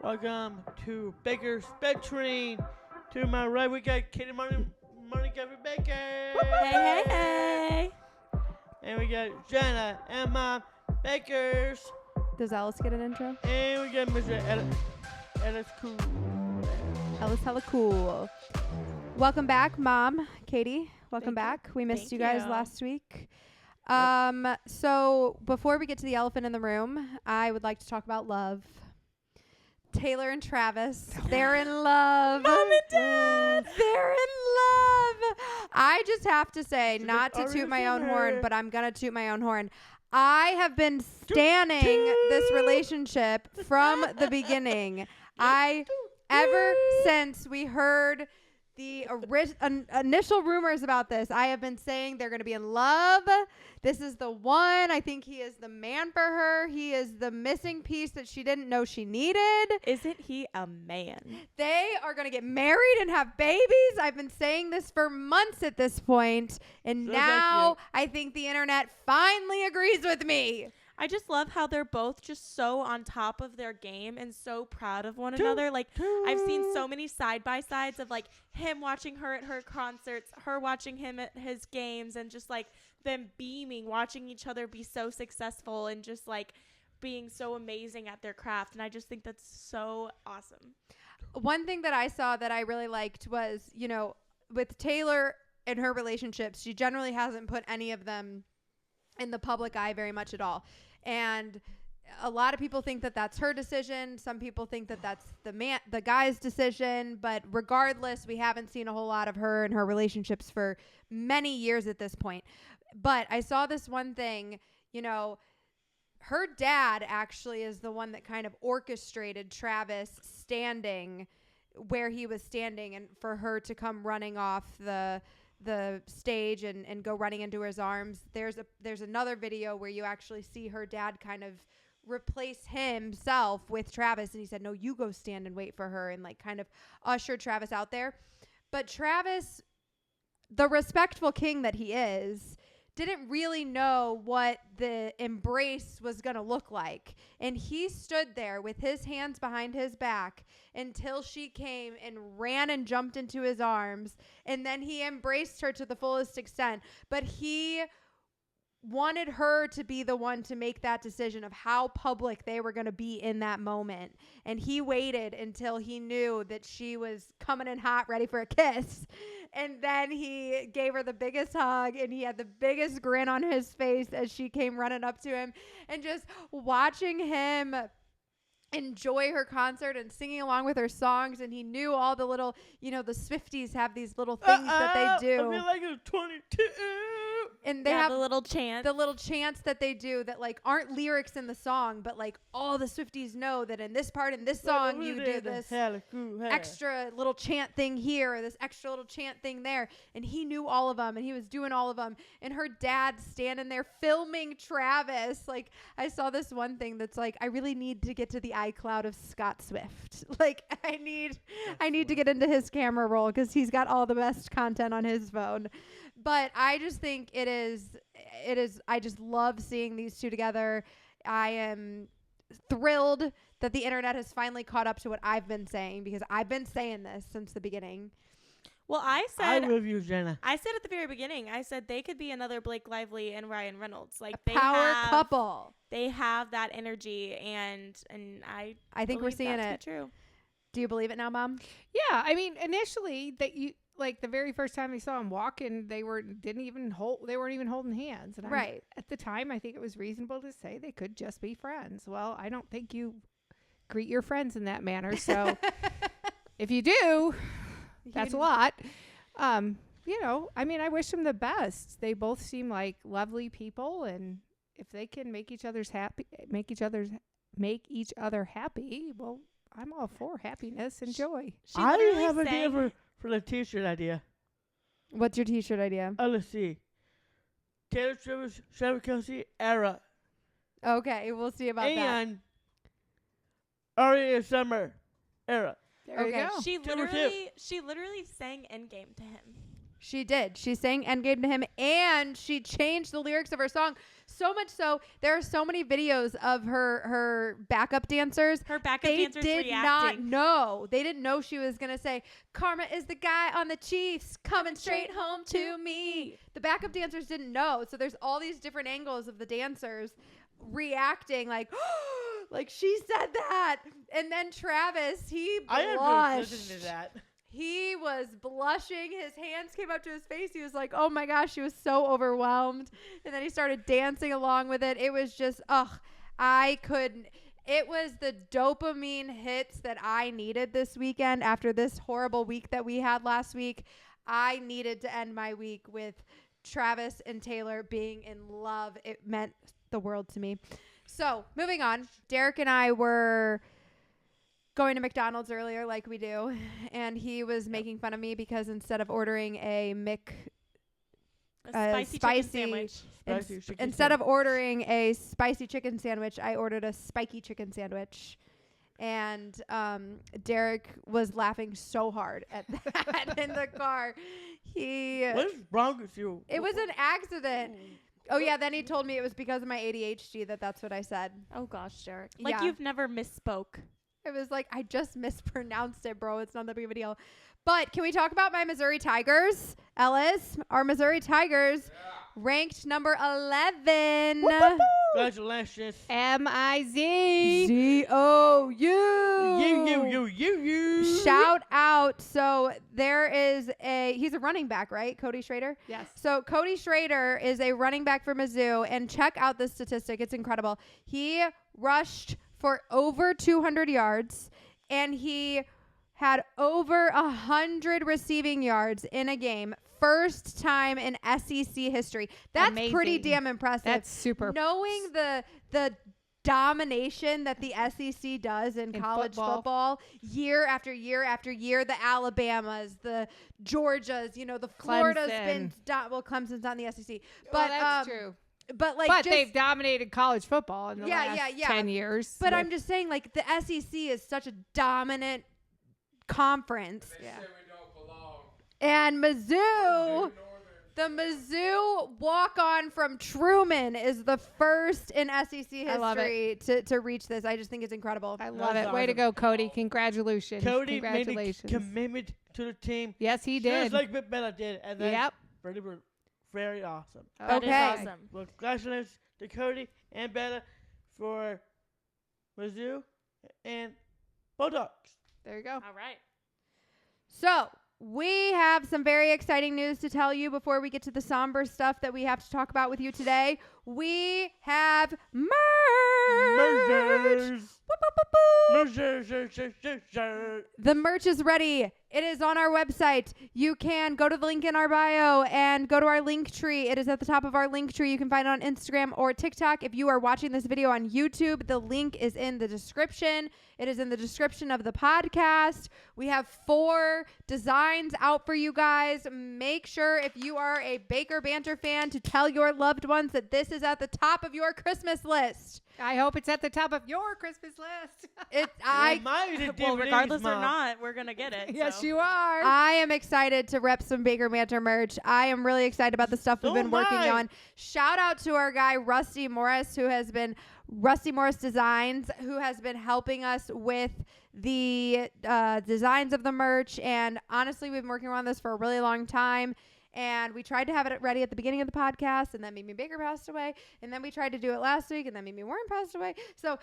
Welcome to Baker's Bantering. To my right, we got Katie Monica Baker. Hey, hey, hey. And we got Jenna and Mom Bakers. Does Alice get an intro? And we got Mr. Alice Cool. Alice hella cool. Welcome back, Mom. Katie, welcome back. We missed you guys last week. So before we get to the elephant in the room, I would like to talk about love. Taylor and Travis, they're in love. Mom and Dad, they're in love. I just have to say, not to toot my own horn, but I'm going to toot my own horn. I have been standing this relationship from the beginning. Ever since we heard the initial rumors about this, I have been saying they're going to be in love. This is the one. I think he is the man for her. He is the missing piece that she didn't know she needed. Isn't he a man? They are going to get married and have babies. I've been saying this for months at this point, and now I think the internet finally agrees with me. I just love how they're both just so on top of their game and so proud of one another. Like, I've seen so many side-by-sides of, like, him watching her at her concerts, her watching him at his games, and just, like, them beaming, watching each other be so successful and just, like, being so amazing at their craft. And I just think that's so awesome. One thing that I saw that I really liked was, you know, with Taylor and her relationships, she generally hasn't put any of them in the public eye very much at all. And a lot of people think that that's her decision. Some people think that that's the guy's decision. But regardless, we haven't seen a whole lot of her and her relationships for many years at this point. But I saw this one thing, you know, her dad actually is the one that kind of orchestrated Travis standing where he was standing and for her to come running off the stage and go running into his arms. There's another video where you actually see her dad kind of replace himself with Travis, and he said, no, you go stand and wait for her, and like kind of ushered Travis out there. But Travis, the respectful king that he is, didn't really know what the embrace was going to look like. And he stood there with his hands behind his back until she came and ran and jumped into his arms. And then he embraced her to the fullest extent. But he wanted her to be the one to make that decision of how public they were going to be in that moment. And he waited until he knew that she was coming in hot, ready for a kiss. And then he gave her the biggest hug, and he had the biggest grin on his face as she came running up to him. And just watching him enjoy her concert and singing along with her songs, and he knew all the little, you know, the Swifties have these little things that they do. I feel like it's 22. And they have the little chants that they do that like aren't lyrics in the song, but like all the Swifties know that in this part in this song you do this extra little chant thing here or this extra little chant thing there. And he knew all of them, and he was doing all of them. And her dad standing there filming Travis. Like, I saw this one thing that's like, I really need to get to the iCloud of Scott Swift. Like, I need to get into his camera roll because he's got all the best content on his phone. But I just think it is, I just love seeing these two together. I am thrilled that the internet has finally caught up to what I've been saying, because I've been saying this since the beginning. Well, I love you, Jenna. I said at the very beginning, I said they could be another Blake Lively and Ryan Reynolds. Like, a power couple. They have that energy, and I think we're seeing it. True. Do you believe it now, Mom? Yeah, I mean, initially like the very first time we saw them walking, they weren't even holding hands. And right. At the time, I think it was reasonable to say they could just be friends. Well, I don't think you greet your friends in that manner. So if you do, that's a lot. You know, I mean, I wish them the best. They both seem like lovely people, and if they can make each other happy, well, I'm all for happiness and joy. I have an idea for the t-shirt idea. What's your t-shirt idea? Let's see. Taylor Swift, Travis Kelce era. Okay, we'll see about that. And Aria Summer era. There you go. She literally sang Endgame to him. She did. She sang Endgame to him, and she changed the lyrics of her song. So much so, there are so many videos of her backup dancers. Her backup They dancers did reacting. not know. They didn't know she was going to say, Karma is the guy on the Chiefs coming straight home to me. The backup dancers didn't know. So there's all these different angles of the dancers reacting like, like she said that. And then Travis, he I am blushed. listening to that. He was blushing. His hands came up to his face. He was like, oh my gosh, he was so overwhelmed. And then he started dancing along with it. It was just, I couldn't. It was the dopamine hits that I needed this weekend after this horrible week that we had last week. I needed to end my week with Travis and Taylor being in love. It meant the world to me. So moving on, Derek and I were going to McDonald's earlier like we do, and he was making fun of me because instead of ordering a Spicy chicken sandwich. instead of ordering a spicy chicken sandwich, I ordered a spiky chicken sandwich. And Derek was laughing so hard at that in the car. What's wrong with you? It was an accident. Oh, yeah. Then he told me it was because of my ADHD that's what I said. Oh, gosh, Derek. Like Yeah. you've never misspoke. It was like, I just mispronounced it, bro. It's not that big of a deal. But can we talk about my Missouri Tigers, Ellis? Our Missouri Tigers ranked number 11. Congratulations. M-I-Z. Z-O-U. You. Shout out. So there is he's a running back, right? Cody Schrader? Yes. So Cody Schrader is a running back for Mizzou, and check out this statistic. It's incredible. He rushed for over 200 yards, and he had over 100 receiving yards in a game. First time in SEC history. That's pretty Amazing. damn impressive. That's super. Knowing the domination that the SEC does in college football year after year after year, the Alabamas, the Georgias, the Florida's been Clemson's not in the SEC, but that's true. But like, But they've dominated college football in the last 10 years. But I'm just saying, like, the SEC is such a dominant conference. Yeah. And Mizzou, the Mizzou walk-on from Truman is the first in SEC I love history to reach this. I just think it's incredible. I love That's it. Way to awesome. go, Cody. Congratulations. Cody made a Congratulations. commitment to the team. Yes, he did. Just like Bella did. And that's Yep. very awesome. That is Okay. awesome. Well, congratulations to Cody and Bella for Mizzou and Bulldogs. There you go. All right. So we have some very exciting news to tell you before we get to the somber stuff that we have to talk about with you today. We have merch. Mergers. Boop, boop, boop, boop. Mergers. The merch is ready. It is on our website. You can go to the link in our bio and go to our link tree. It is at the top of our link tree. You can find it on Instagram or TikTok. If you are watching this video on YouTube, the link is in the description. It is in the description of the podcast. We have 4 designs out for you guys. Make sure if you are a Baker Banter fan to tell your loved ones that this is at the top of your Christmas list. I hope it's at the top of your Christmas list. Well, regardless or not, we're gonna get it. Yes, so. you are. I am excited to rep some Baker Banter merch. I am really excited about the stuff we've been working on. Shout out to our guy, Rusty Morris, Rusty Morris Designs, who has been helping us with the designs of the merch. And honestly, we've been working on this for a really long time. And we tried to have it ready at the beginning of the podcast, and then Mimi Baker passed away. And then we tried to do it last week, and then Mimi Warren passed away. So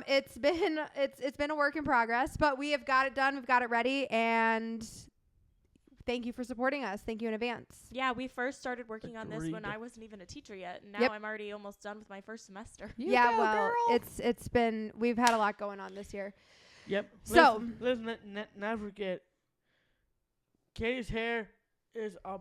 it's been a work in progress, but we have got it done. We've got it ready, and thank you for supporting us. Thank you in advance. Yeah, we first started working on this when Agreed. I wasn't even a teacher yet, and now Yep. I'm already almost done with my first semester. You yeah, go, well, girl. we've had a lot going on this year. Yep. So- Listen, not forget, Katie's hair is a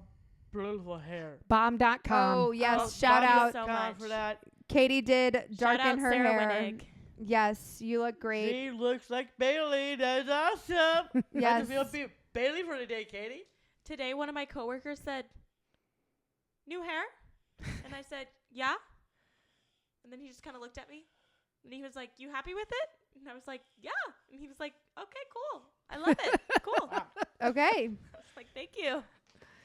beautiful hair. Bomb.com. Oh yes, Oh, shout thank you out. so God much. for that. Katie did Shout darken out her Sarah hair. Winnig. Yes, you look great. She looks like Bailey. That's awesome. Yes. I feel Bailey for the day, Katie. Today, one of my coworkers said, "New hair?" And I said, "Yeah." And then he just kind of looked at me, and he was like, "You happy with it?" And I was like, "Yeah." And he was like, "Okay, cool. I love it. Cool." I Okay. was like, "Thank you."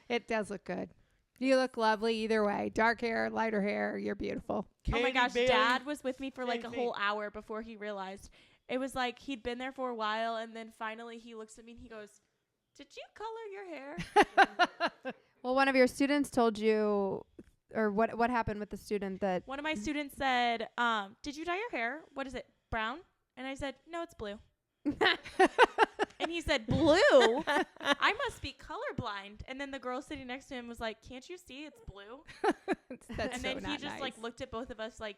It does look good. You look lovely either way. Dark hair, lighter hair, you're beautiful. Oh my Katy gosh, Bailey, Dad was with me for like a same whole thing. hour before he realized. It was like he'd been there for a while, and then finally he looks at me and he goes, "Did you color your hair?" Well, one of your students told you, or what happened with the student that One of my students said, "Did you dye your hair? What is it, brown?" And I said, "No, it's blue." And he said, "Blue? I must be colorblind." And then the girl sitting next to him was like, "Can't you see it's blue?" That's And so then he not just nice. like looked at both of us like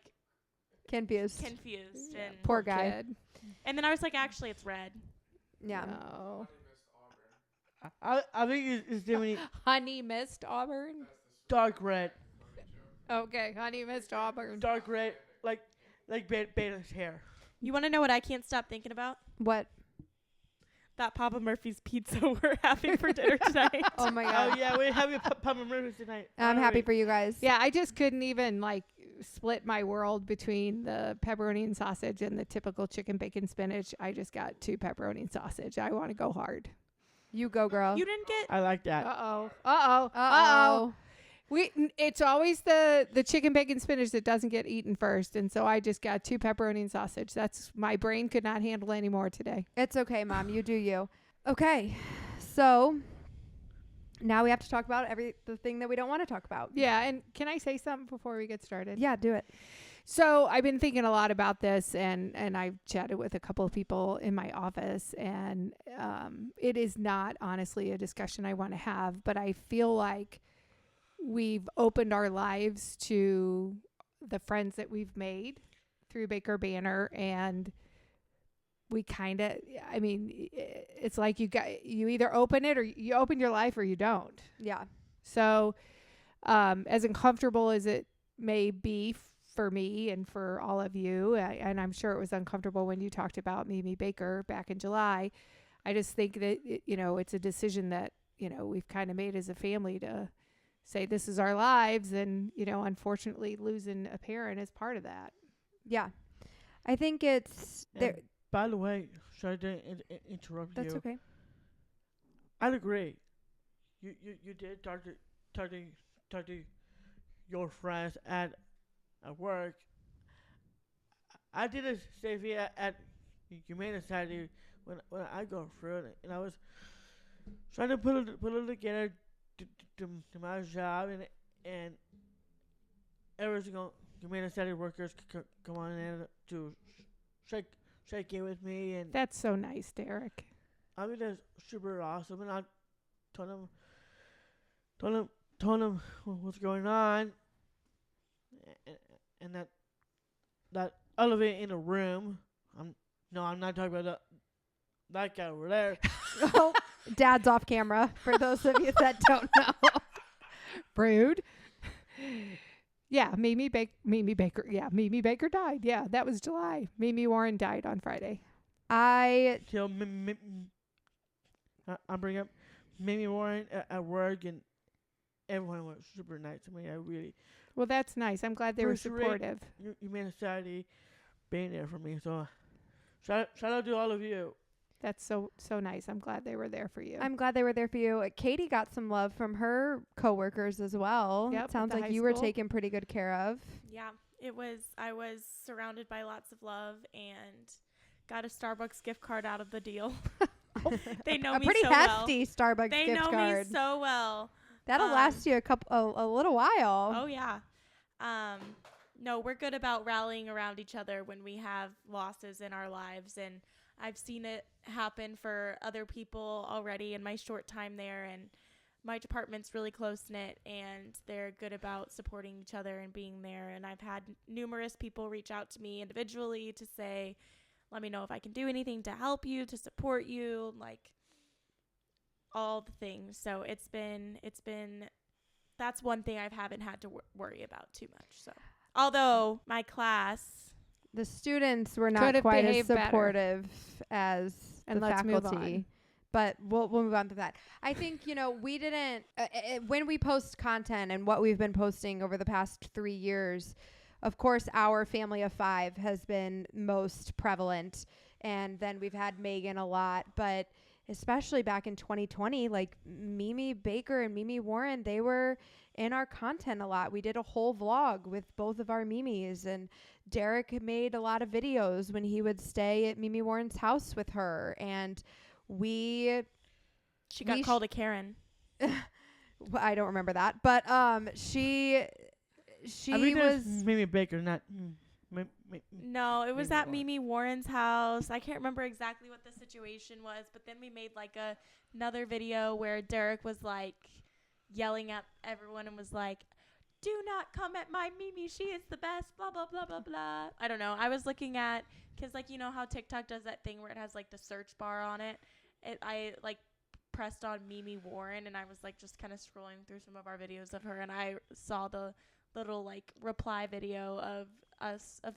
confused? confused. Yeah, And Poor guy. kid. and then I was like, "Actually, it's red." Yeah. No. I think it's doing Honey missed Auburn. dark red. Okay, honey missed Auburn. Dark red, like Beta's hair. You want to know what I can't stop thinking about? What? That Papa Murphy's pizza we're having for dinner tonight. Oh my god. Oh yeah, we're having Papa Murphy's tonight. I'm happy for you guys. Yeah, I just couldn't even like split my world between the pepperoni and sausage and the typical chicken bacon spinach. I just got 2 pepperoni and sausage. I want to go hard. You go, girl. You didn't get I like that. Uh-oh. It's always the chicken bacon spinach that doesn't get eaten first, and so I just got 2 pepperoni and sausage. That's my brain could not handle anymore today. It's okay, Mom. You do you. Okay. So now we have to talk about the thing that we don't want to talk about. Yeah, and can I say something before we get started? Yeah, do it. So I've been thinking a lot about this, and I've chatted with a couple of people in my office, and it is not honestly a discussion I want to have, but I feel like we've opened our lives to the friends that we've made through Baker Banter, and we kind of, I mean, it's like you either open it or you open your life or you don't. Yeah. So as uncomfortable as it may be for me and for all of you, and I'm sure it was uncomfortable when you talked about Mimi Baker back in July, I just think that, it's a decision that, we've kind of made as a family to say this is our lives, and, unfortunately losing a parent is part of that. Yeah. I think it's there. By the way, sorry to interrupt That's you. okay. I'd agree. You did talk to your friends at work. I did a safety at Humane Society when I go through it, and I was trying to put it together to my job, and every single Humane Society workers come on in to shake in with me, and That's so nice, Derek. I mean that's super awesome, and I told them what's going on, and that elevator in the room. I'm not talking about that guy over there. Oh, Dad's off camera for those of you that don't know. Rude. Yeah, Mimi Baker. Yeah, Mimi Baker died. Yeah, that was July. Mimi Warren died on Friday. I bring up Mimi Warren at work, and everyone was super nice to me. I really Well, that's nice. I'm glad they were appreciate supportive. Humane Society being there for me. So shout out to all of you. That's so nice. I'm glad they were there for you. I'm glad they were there for you. Katie got some love from her coworkers as well. Yep, It sounds at the like high you were school. taken pretty good care of. Yeah, I was surrounded by lots of love and got a Starbucks gift card out of the deal. They know A me pretty so well. hefty Starbucks They gift know card. me so well. That'll last you a little while. Oh yeah. No, we're good about rallying around each other when we have losses in our lives, and I've seen it happen for other people already in my short time there, and my department's really close-knit, and they're good about supporting each other and being there, and I've had numerous people reach out to me individually to say, let me know if I can do anything to help you, to support you, like all the things. So it's been that's one thing I haven't had to worry about too much. So although my class, The students were Could not have quite as behaved better. supportive as And the let's move faculty. on. But we'll move on to that. I think, we didn't, when we post content and what we've been posting over the past 3 years, of course, our family of 5 has been most prevalent. And then we've had Megan a lot. But especially back in 2020, like Mimi Baker and Mimi Warren, they were in our content a lot. We did a whole vlog with both of our Mimis, and Derek made a lot of videos when he would stay at Mimi Warren's house with her, and she got called a Karen. I don't remember that, but she I think was Mimi Baker, not. No, it was Mimi at Warren. Mimi Warren's house. I can't remember exactly what the situation was, but then we made like another video where Derek was like yelling at everyone and was like, "Do not come at my Mimi. She is the best." Blah blah blah blah blah. I don't know. I was looking at, because like, you know how TikTok does that thing where it has like the search bar on it. I like pressed on Mimi Warren, and I was like just kind of scrolling through some of our videos of her, and I saw the little like reply video of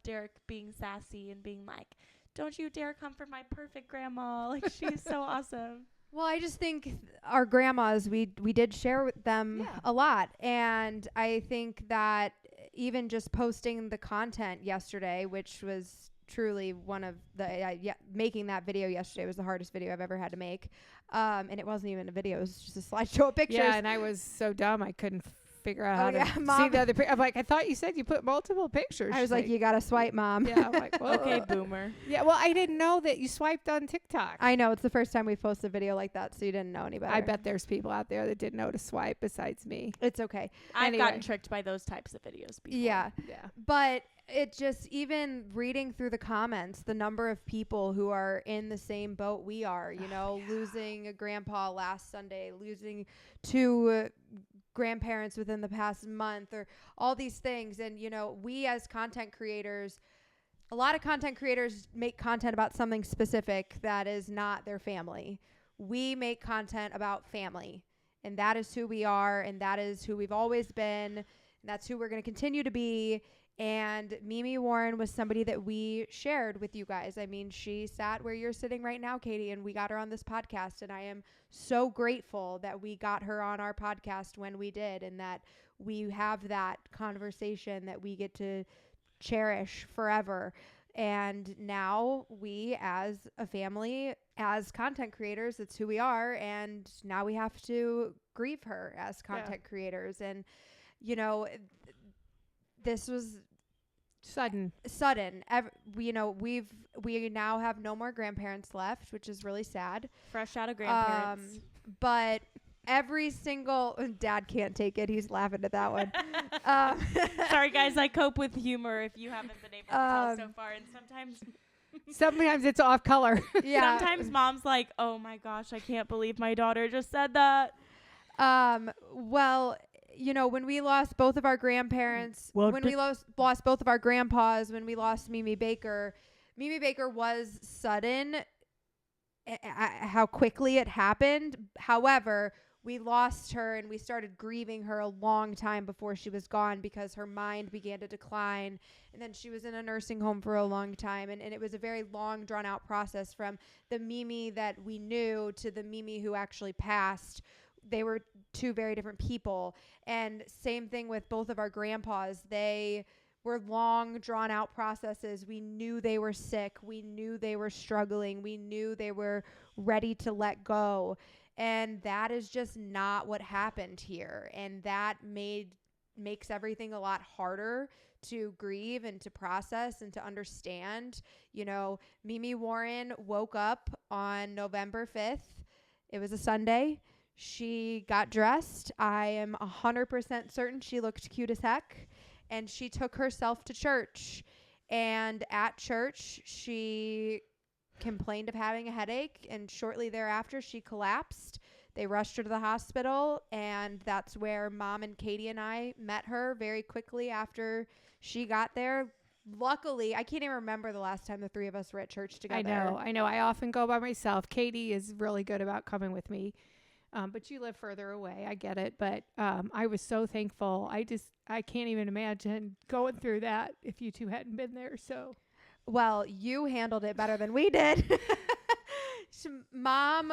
Derek being sassy and being like, "Don't you dare come for my perfect grandma. Like, she's so awesome." Well, I just think our grandmas, we did share with them a lot. And I think that even just posting the content yesterday, which was truly one of the, making that video yesterday was the hardest video I've ever had to make. And it wasn't even a video. It was just a slideshow of pictures. Yeah, and I was so dumb I couldn't figure out how to Mom. see the other I'm like, I thought you said you put multiple pictures. I was like, you got to swipe, Mom. yeah, I'm like, whoa. Okay, boomer. Yeah, well, I didn't know that you swiped on TikTok. I know. It's the first time we've posted a video like that, so you didn't know any better. I bet there's people out there that didn't know to swipe besides me. It's okay. I've Anyway. gotten tricked by those types of videos before. Yeah. Yeah. But it just, even reading through the comments, the number of people who are in the same boat we are, you know, losing a grandpa last Sunday, losing two grandparents within the past month, or all these things. And, you know, we as content creators, a lot of content creators make content about something specific that is not their family. We make content about family, and that is who we are, and that is who we've always been, and that's who we're going to continue to be. And Mimi Warren was somebody that we shared with you guys. I mean, she sat where you're sitting right now, Katie, and we got her on this podcast. And I am so grateful that we got her on our podcast when we did, and that we have that conversation that we get to cherish forever. And now we, as a family, as content creators, it's who we are. And now we have to grieve her as content creators. And, you know, this was sudden. We now have no more grandparents left, which is really sad. Fresh out of grandparents. But every single Dad can't take it. He's laughing at that one. Sorry, guys. I cope with humor if you haven't been able to tell so far. And sometimes it's off color. Yeah. Sometimes Mom's like, "Oh my gosh, I can't believe my daughter just said that." Well, you know, when we lost both of our grandparents, when we lost both of our grandpas, when we lost Mimi Baker was sudden how quickly it happened. However, we lost her and we started grieving her a long time before she was gone, because her mind began to decline. And then she was in a nursing home for a long time. And it was a very long, drawn out process from the Mimi that we knew to the Mimi who actually passed. They were two very different people. And same thing with both of our grandpas. They were long, drawn out processes. We knew they were sick. We knew they were struggling. We knew they were ready to let go. And that is just not what happened here. And that makes everything a lot harder to grieve and to process and to understand. You know, Mimi Warren woke up on November 5th. It was a Sunday. She got dressed. I am 100% certain she looked cute as heck. And she took herself to church. And at church, she complained of having a headache. And shortly thereafter, she collapsed. They rushed her to the hospital. And that's where Mom and Katie and I met her very quickly after she got there. Luckily, I can't even remember the last time the three of us were at church together. I know. I often go by myself. Katie is really good about coming with me. But you live further away. I get it. But I was so thankful. I can't even imagine going through that if you two hadn't been there. So, well, you handled it better than we did. Mom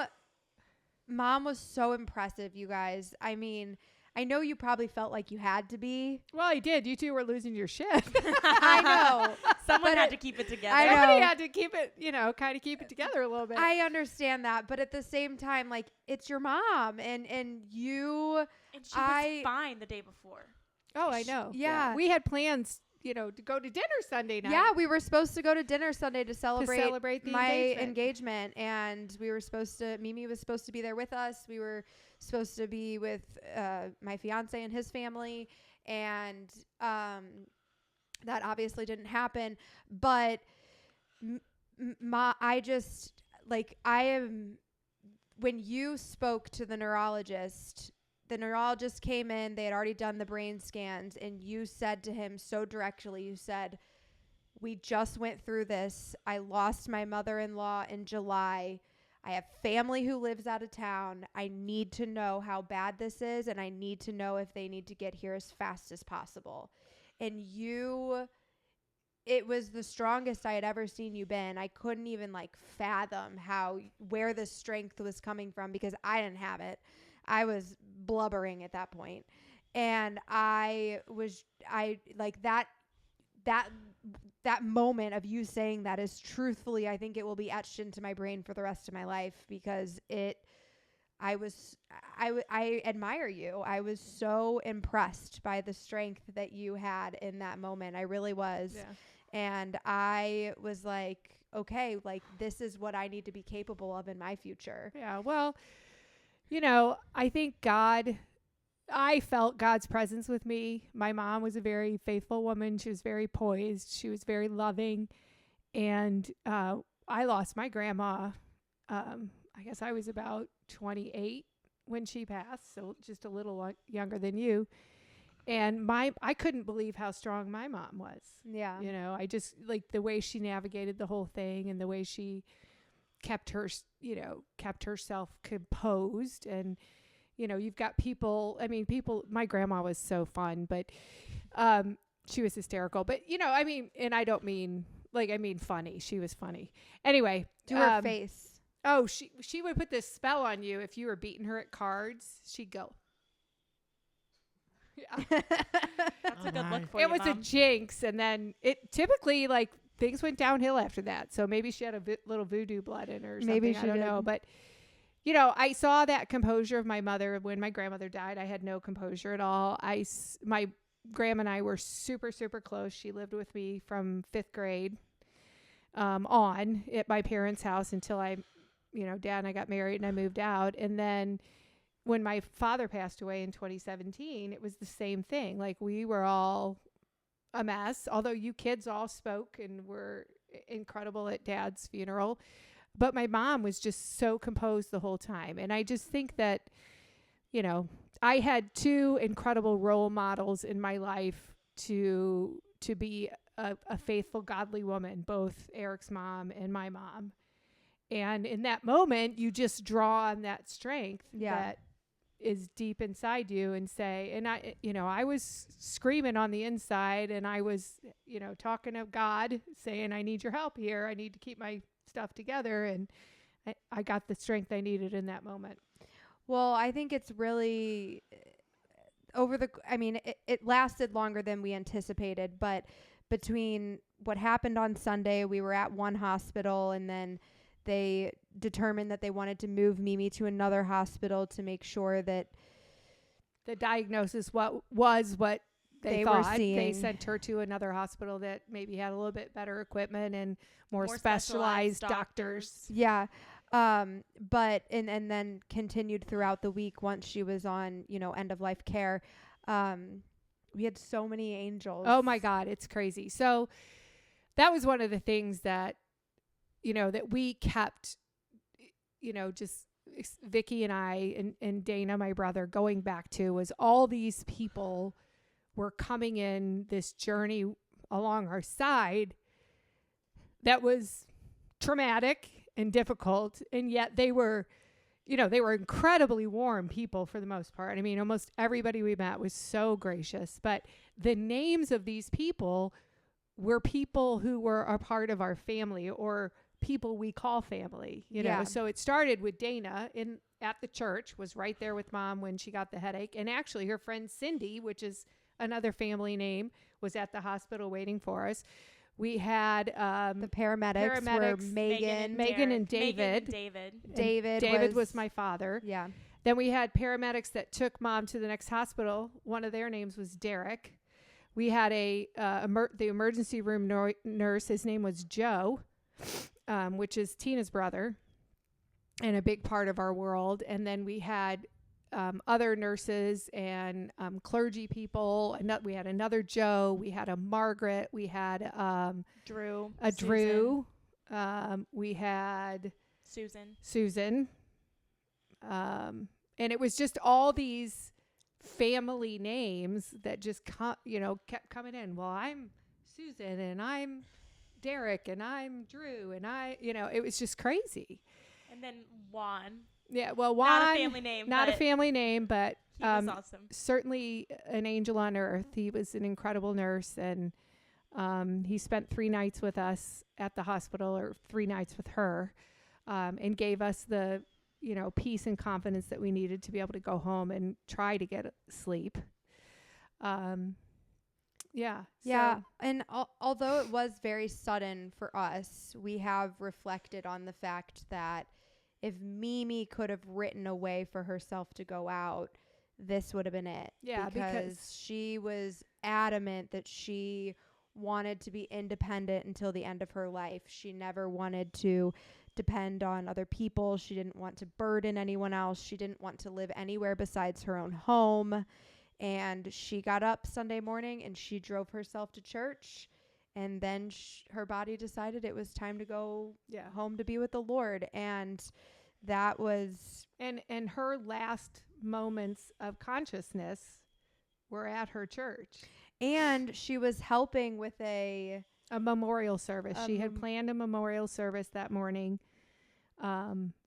was so impressive, you guys. I mean, I know you probably felt like you had to be. Well, I did. You two were losing your shit. I know. Someone But had to keep it together. I know. Somebody had to keep it, kind of keep it together a little bit. I understand that, but at the same time, like, it's your mom, and you. And she was fine the day before. Oh, I know. Yeah. We had plans, to go to dinner Sunday night. Yeah, we were supposed to go to dinner Sunday to celebrate the my engagement, and we were supposed to. Mimi was supposed to be there with us. We were supposed to be with my fiance and his family, and that obviously didn't happen. But when you spoke to the neurologist came in, they had already done the brain scans, and you said to him so directly, you said, we just went through this. I lost my mother-in-law in July. I have family who lives out of town. I need to know how bad this is, and I need to know if they need to get here as fast as possible. And it was the strongest I had ever seen you been. I couldn't even fathom where the strength was coming from, because I didn't have it. I was blubbering at that point. And that moment of you saying that is truthfully, I think it will be etched into my brain for the rest of my life, because I admire you. I was so impressed by the strength that you had in that moment. I really was. Yeah. And I was like, okay, this is what I need to be capable of in my future. Yeah. Well, I think I felt God's presence with me. My mom was a very faithful woman. She was very poised. She was very loving. And I lost my grandma. I guess I was about 28 when she passed, so just a little younger than you. And I couldn't believe how strong my mom was. Yeah. I just the way she navigated the whole thing, and the way she kept herself composed. And you've got people, my grandma was so fun, but she was hysterical. But and I don't mean funny. She was funny. Anyway, to her face. Oh, she would put this spell on you if you were beating her at cards. She'd go. Yeah. That's a good look for you, It was Mom. a jinx, and then it typically things went downhill after that. So maybe she had a little voodoo blood in her or something. Maybe she I don't did. know, but I saw that composure of my mother when my grandmother died. I had no composure at all. My grandma and I were super, super close. She lived with me from 5th grade on at my parents' house until Dad and I got married and I moved out. And then when my father passed away in 2017, it was the same thing. We were all a mess, although you kids all spoke and were incredible at Dad's funeral. But my mom was just so composed the whole time. And I just think that, I had 2 incredible role models in my life to be a faithful, godly woman, both Eric's mom and my mom. And in that moment, you just draw on that strength that is deep inside you and say, and I was screaming on the inside, and I was, talking to God saying, I need your help here. I need to keep my stuff together. And I got the strength I needed in that moment. Well, I think it's really it lasted longer than we anticipated, but between what happened on Sunday, we were at one hospital, and then they determined that they wanted to move Mimi to another hospital to make sure that the diagnosis was what they were thought. seeing. They sent her to another hospital that maybe had a little bit better equipment and more specialized doctors. Yeah. But and then continued throughout the week once she was on, end of life care. We had so many angels. Oh my God, it's crazy. So that was one of the things that that we kept, just Vicky and I and Dana, my brother, going back to, was all these people were coming in this journey along our side that was traumatic and difficult. And yet they were incredibly warm people for the most part. Almost everybody we met was so gracious, but the names of these people were people who were a part of our family, or people we call family, So it started with Dana, and at the church, was right there with Mom when she got the headache. And actually, her friend Cindy, which is another family name, was at the hospital waiting for us. We had The paramedics were Megan. Megan and David. David was my father. Yeah. Then we had paramedics that took Mom to the next hospital. One of their names was Derek. We had the emergency room nurse. His name was Joe, which is Tina's brother, and a big part of our world. And then we had other nurses and clergy people. We had another Joe. We had a Margaret. We had Drew. Drew. We had Susan. And it was just all these family names that just kept coming in. Well, I'm Susan, and I'm Derek, and I'm Drew, and it was just crazy. And then Juan. Yeah, well, Juan, not a family name, but he was awesome. Certainly an angel on earth. He was an incredible nurse, and he spent 3 nights with us at the hospital, or 3 nights with her, and gave us the peace and confidence that we needed to be able to go home and try to get sleep. Yeah. And although it was very sudden for us, we have reflected on the fact that if Mimi could have written a way for herself to go out, this would have been it. Yeah, because she was adamant that she wanted to be independent until the end of her life. She never wanted to depend on other people. She didn't want to burden anyone else. She didn't want to live anywhere besides her own home. And she got up Sunday morning and she drove herself to church. And then her body decided it was time to go home to be with the Lord. And that was... And her last moments of consciousness were at her church. And she was helping with a memorial service. She had planned a memorial service that morning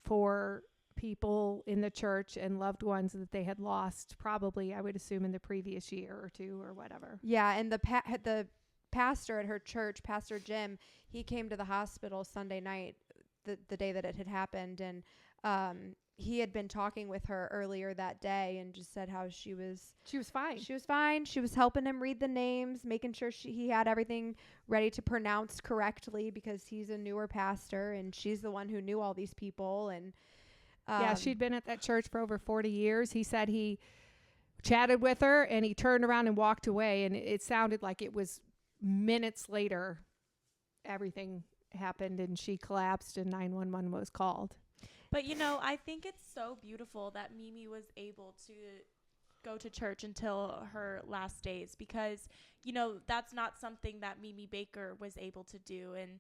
for people in the church and loved ones that they had lost, probably, I would assume, in the previous year or two or whatever. Yeah, and the pastor at her church, Pastor Jim, he came to the hospital Sunday night, the day that it had happened, and he had been talking with her earlier that day and just said how she was fine. She was fine. She was helping him read the names, making sure he had everything ready to pronounce correctly, because he's a newer pastor and she's the one who knew all these people. And she'd been at that church for over 40 years. He said he chatted with her and he turned around and walked away, and it sounded like it was minutes later everything happened and she collapsed and 911 was called. But, I think it's so beautiful that Mimi was able to go to church until her last days, because, that's not something that Mimi Baker was able to do. And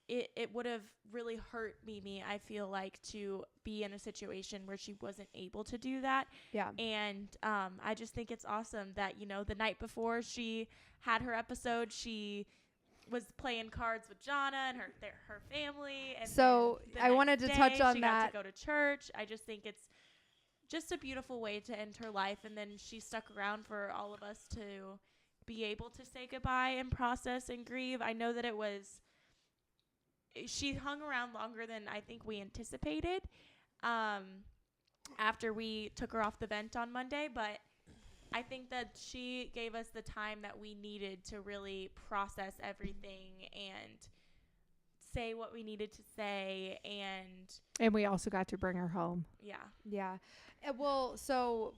it would have really hurt Mimi, I feel like, to be in a situation where she wasn't able to do that. Yeah. And I just think it's awesome that, the night before she had her episode, she was playing cards with Jonna and her family. And so I wanted to touch on she that. Got to go to church. I just think it's just a beautiful way to end her life. And then she stuck around for all of us to be able to say goodbye and process and grieve. I know that she hung around longer than I think we anticipated after we took her off the vent on Monday, but I think that she gave us the time that we needed to really process everything and say what we needed to say. And we also got to bring her home. Yeah. Well, so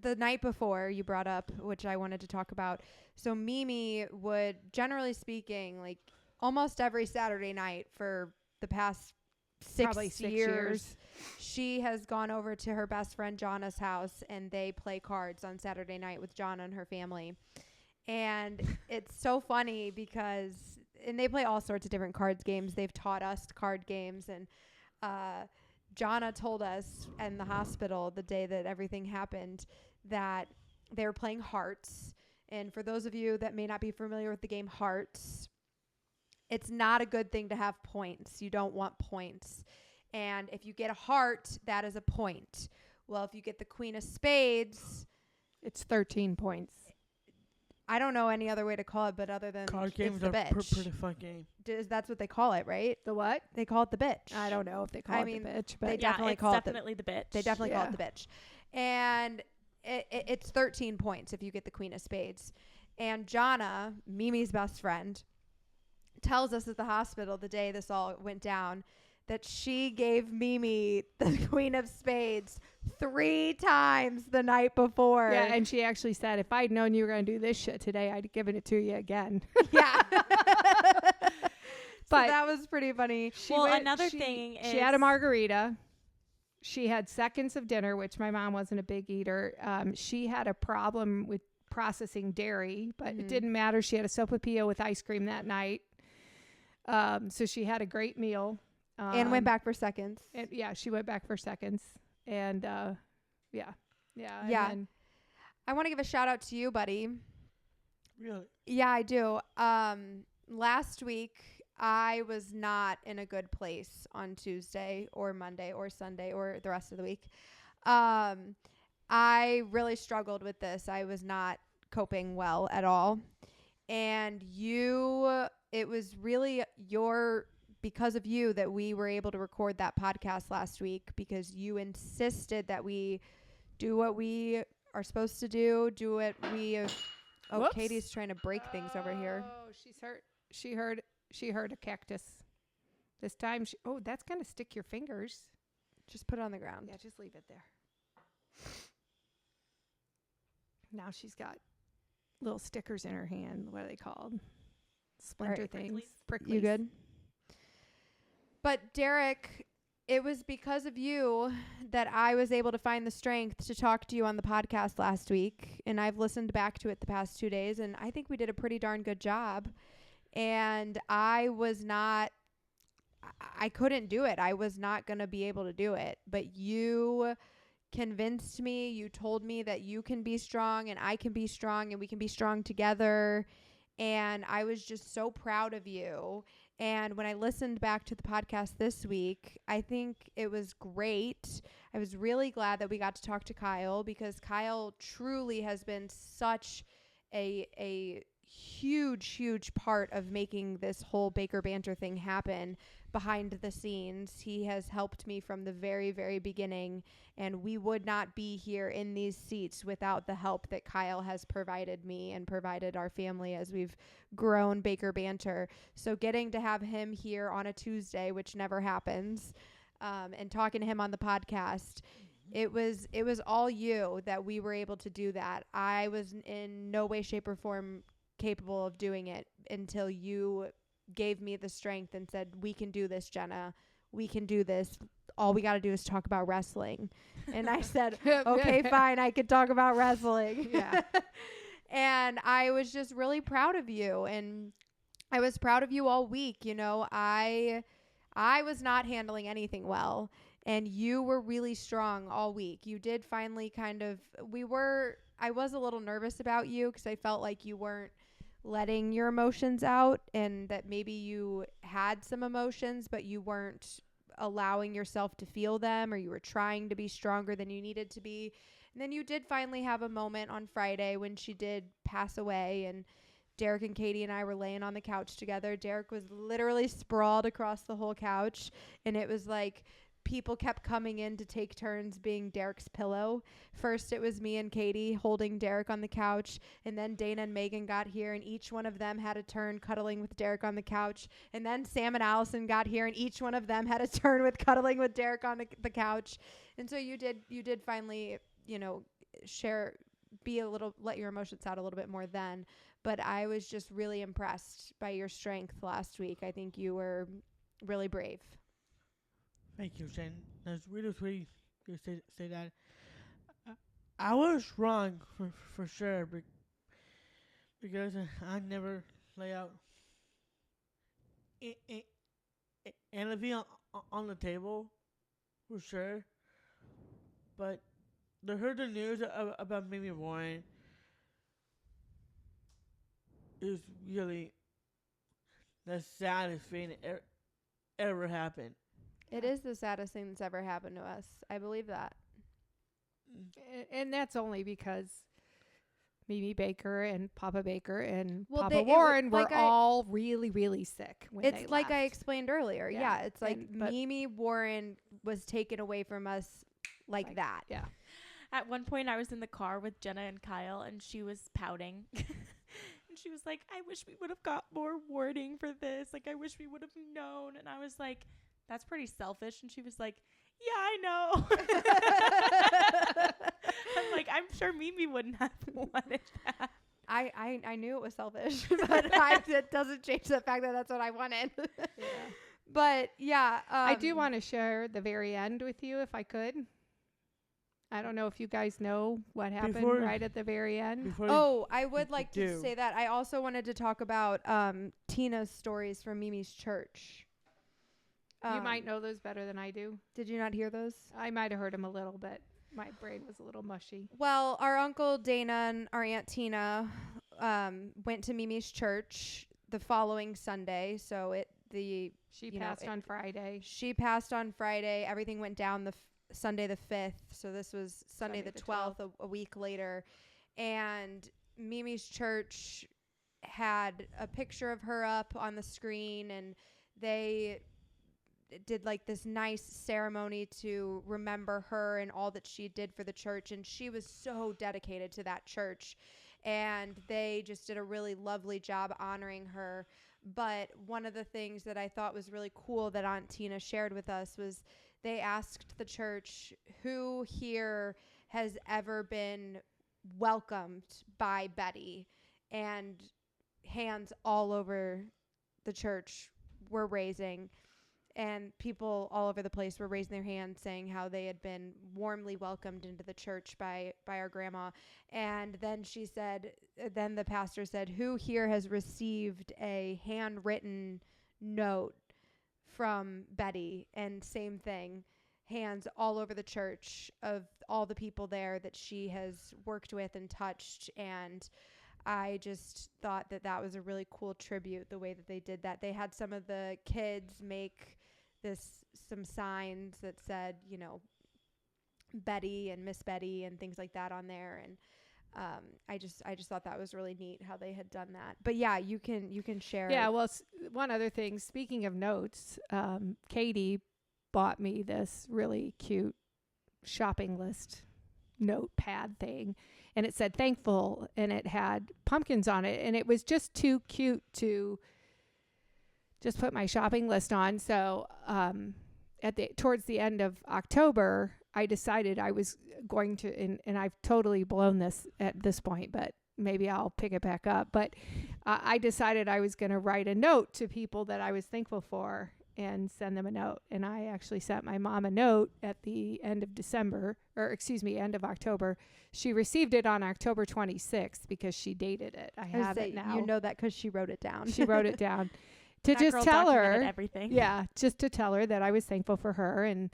the night before you brought up, which I wanted to talk about, so Mimi would, generally speaking, like almost every Saturday night for the past probably 6 years, she has gone over to her best friend Jonna's house, and they play cards on Saturday night with Jonna and her family. And it's so funny because, and they play all sorts of different cards games. They've taught us card games, and Jonna told us in the hospital the day that everything happened that they were playing Hearts. And for those of you that may not be familiar with the game Hearts, it's not a good thing to have points. You don't want points. And if you get a heart, that is a point. Well, if you get the Queen of Spades, it's 13 points. I don't know any other way to call it, but other than Card it's games the are bitch. pretty fun game. That's what they call it, right? The what? They call it the bitch. I don't know if they call I it mean, the bitch, they but definitely it's call it definitely the bitch. They definitely call Yeah. it the bitch. And it's 13 points if you get the queen of spades. And Jonna, Mimi's best friend, tells us at the hospital the day this all went down that she gave Mimi the queen of spades 3 times the night before. yeah, and she actually said, if I'd known you were going to do this shit today, I'd given it to you again. Yeah. So But that was pretty funny. Another thing is she had a margarita. She had seconds of dinner, which my mom wasn't a big eater. She had a problem with processing dairy, but it didn't matter. She had a sopapilla with ice cream that night. So she had a great meal. And went back for seconds. And yeah, she went back for seconds. And yeah. And Yeah. then- I want to give a shout out to you, buddy. Really? Yeah, I do. Last week, I was not in a good place on Tuesday or Monday or Sunday or the rest of the week. I really struggled with this. I was not coping well at all. And it was really because of you that we were able to record that podcast last week, because you insisted that we do what we are supposed to do what we oh, Whoops. Katie's trying to break things over here. Oh, she's hurt. She heard a cactus. This time, that's going to stick your fingers. Just put it on the ground. Yeah, just leave it there. Now she's got little stickers in her hand. What are they called? Splinter Alright. things. Pricklies. You good? But Derek, it was because of you that I was able to find the strength to talk to you on the podcast last week. And I've listened back to it the past 2 days, and I think we did a pretty darn good job. And I couldn't do it. I was not going to be able to do it. But you convinced me. You told me that you can be strong and I can be strong and we can be strong together. And I was just so proud of you. And when I listened back to the podcast this week, I think it was great. I was really glad that we got to talk to Kyle, because Kyle truly has been such a huge part of making this whole Baker Banter thing happen behind the scenes. He has helped me from the very, very beginning, and we would not be here in these seats without the help that Kyle has provided me and provided our family as we've grown Baker Banter. So getting to have him here on a Tuesday, which never happens, and talking to him on the podcast, it was all you that we were able to do that. I was in no way, shape, or form capable of doing it until you gave me the strength and said, we can do this, Jenna. We can do this. All we got to do is talk about wrestling. And I said, okay, fine. I could talk about wrestling. Yeah. And I was just really proud of you. And I was proud of you all week. You know, I was not handling anything well. And you were really strong all week. You did finally I was a little nervous about you because I felt like you weren't letting your emotions out, and that maybe you had some emotions, but you weren't allowing yourself to feel them, or you were trying to be stronger than you needed to be. And then you did finally have a moment on Friday when she did pass away, and Derek and Katie and I were laying on the couch together. Derek was literally sprawled across the whole couch, and it was like people kept coming in to take turns being Derek's pillow. First, it was me and Katie holding Derek on the couch, and then Dana and Megan got here, and each one of them had a turn cuddling with Derek on the couch. And then Sam and Allison got here, and each one of them had a turn with cuddling with Derek on the couch. And so you did finally, you know, let your emotions out a little bit more then. But I was just really impressed by your strength last week. I think you were really brave. Thank you, Jen. That's really sweet to say that. I was wrong for sure, because I never lay out anything on the table, for sure. But to hear the news about Mimi Warren is really the saddest thing that ever happened. It is the saddest thing that's ever happened to us. I believe that. And that's only because Mimi Baker and Papa Baker and Well, Papa it wa- Warren were like all really, really sick when they It's like I left. explained earlier. Yeah. Yeah, it's like But- Mimi Warren was taken away from us like that. Yeah. At one point, I was in the car with Jenna and Kyle, and she was pouting. And she was like, I wish we would have got more wording for this. Like, I wish we would have known. And I was like, that's pretty selfish. And she was like, yeah, I know. I'm like, I'm sure Mimi wouldn't have wanted that. I knew it was selfish, but it doesn't change the fact that that's what I wanted. But yeah, I do want to share the very end with you if I could. I don't know if you guys know what happened Before- right at the very end. Oh, I would like to do. say that. I also wanted to talk about Tina's stories from Mimi's church. You might know those better than I do. Did you not hear those? I might have heard them a little, but my brain was a little mushy. Well, our Uncle Dana and our Aunt Tina went to Mimi's church the following Sunday. So She you know, passed on Friday. she passed on Friday. Everything went down Sunday the 5th. So this was Sunday the 12th, a week later. And Mimi's church had a picture of her up on the screen, and they did like this nice ceremony to remember her and all that she did for the church. And she was so dedicated to that church, and they just did a really lovely job honoring her. But one of the things that I thought was really cool that Aunt Tina shared with us was they asked the church, who here has ever been welcomed by Betty? And hands all over the church were raising, and people all over the place were raising their hands saying how they had been warmly welcomed into the church by our grandma. And then then the pastor said, who here has received a handwritten note from Betty? And same thing, hands all over the church of all the people there that she has worked with and touched. And I just thought that was a really cool tribute, the way that they did that. They had some of the kids make some signs that said, you know, Betty and Miss Betty and things like that on there. And I just thought that was really neat how they had done that. But yeah, you can share. Yeah, well, one other thing, speaking of notes, Katie bought me this really cute shopping list notepad thing, and it said thankful, and it had pumpkins on it, and it was just too cute to just put my shopping list on. So towards the end of October, I decided I was going to, and I've totally blown this at this point, but maybe I'll pick it back up. But I decided I was going to write a note to people that I was thankful for and send them a note. And I actually sent my mom a note at the end of end of October. She received it on October 26th because she dated it. I have it now. You know that because she wrote it down. She wrote it down. To That just girl tell documented her everything. Yeah, just to tell her that I was thankful for her, and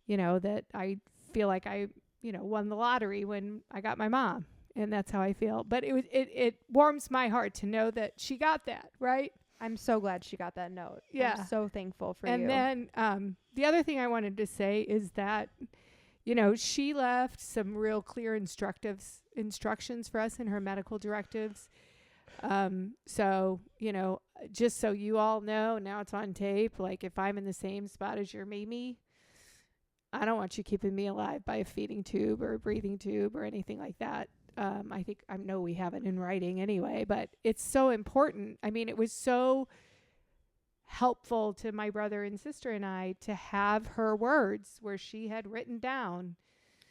you know that I feel like I, won the lottery when I got my mom, and that's how I feel. But it warms my heart to know that she got that, right? I'm so glad she got that note. Yeah. I'm so thankful for you. And then the other thing I wanted to say is that, she left some real clear instructions for us in her medical directives. So, just so you all know, now it's on tape, like if I'm in the same spot as your Mimi, I don't want you keeping me alive by a feeding tube or a breathing tube or anything like that. I know we have it in writing anyway, but it's so important. I mean, it was so helpful to my brother and sister and I to have her words where she had written down,